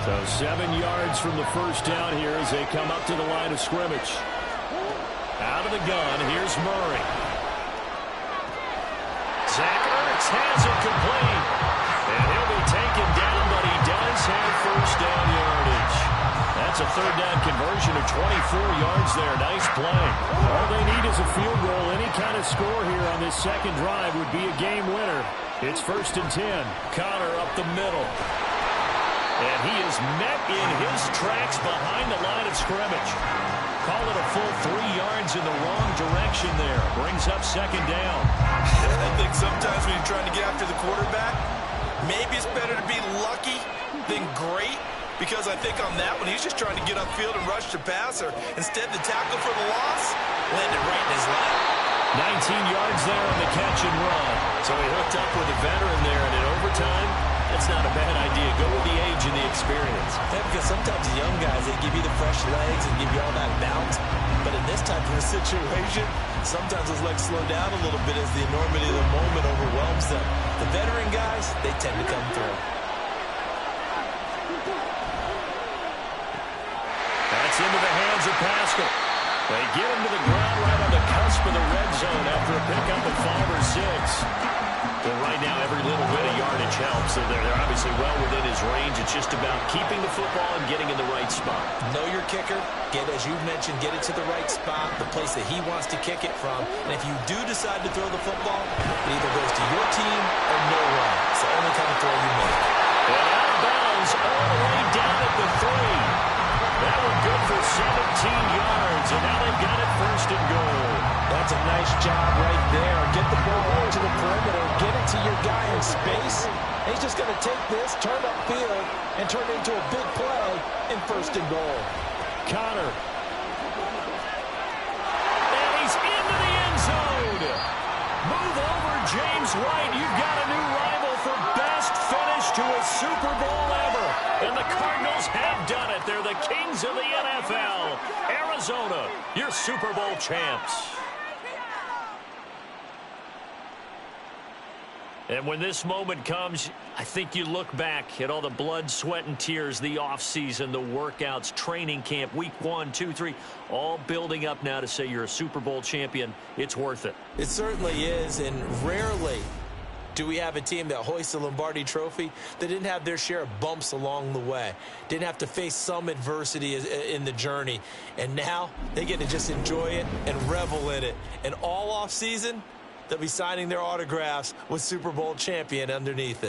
So 7 yards from the first down here as they come up to the line of scrimmage. Out of the gun, here's Murray. Zach Ertz has it complete. And he'll be taken down, but he does have first down yardage. That's a third down conversion of 24 yards there. Nice play. All they need is a field goal. Any kind of score here on this second drive would be a game winner. It's 1st and 10. Connor up the middle. And he is met in his tracks behind the line of scrimmage. Call it a full 3 yards in the wrong direction there. Brings up second down. I think sometimes when you're trying to get after the quarterback, maybe it's better to be lucky than great. Because I think on that one, he's just trying to get upfield and rush the passer. Instead, the tackle for the loss landed right in his lap. 19 yards there on the catch and run. So he hooked up with a veteran there, and in overtime, that's not a bad idea. Go with the age and the experience. Yeah, because sometimes the young guys, they give you the fresh legs and give you all that bounce. But in this type of a situation, sometimes those legs slow down a little bit as the enormity of the moment overwhelms them. The veteran guys, they tend to come through. That's into the hands of Pascal. They get him to the ground right on the cusp of the red zone after a pickup of 5 or 6. Well, right now, every little bit of yardage helps. So they're obviously well within his range. It's just about keeping the football and getting in the right spot. Know your kicker. Get, as you mentioned, get it to the right spot, the place that he wants to kick it from. And if you do decide to throw the football, it either goes to your team or no one. It's the only kind of throw you make. And out of bounds all the way down at the 3. That one good for 17 yards, and now they've got it 1st and goal. That's a nice job right there. Get the ball out to the perimeter, get it to your guy in space. He's just going to take this, turn upfield, and turn it into a big play in 1st and goal. Connor. And he's into the end zone. Move over, James White. You've got a new rival for best finish to a Super Bowl ever. And the Cardinals have done it. They're the kings of the NFL. Arizona, your Super Bowl champs. And when this moment comes, I think you look back at all the blood, sweat, and tears, the offseason, the workouts, training camp, week 1, 2, 3, all building up now to say you're a Super Bowl champion. It's worth it. It certainly is, and rarely do we have a team that hoists the Lombardi Trophy that didn't have their share of bumps along the way, didn't have to face some adversity in the journey, and now they get to just enjoy it and revel in it. And all offseason, they'll be signing their autographs with Super Bowl champion underneath it.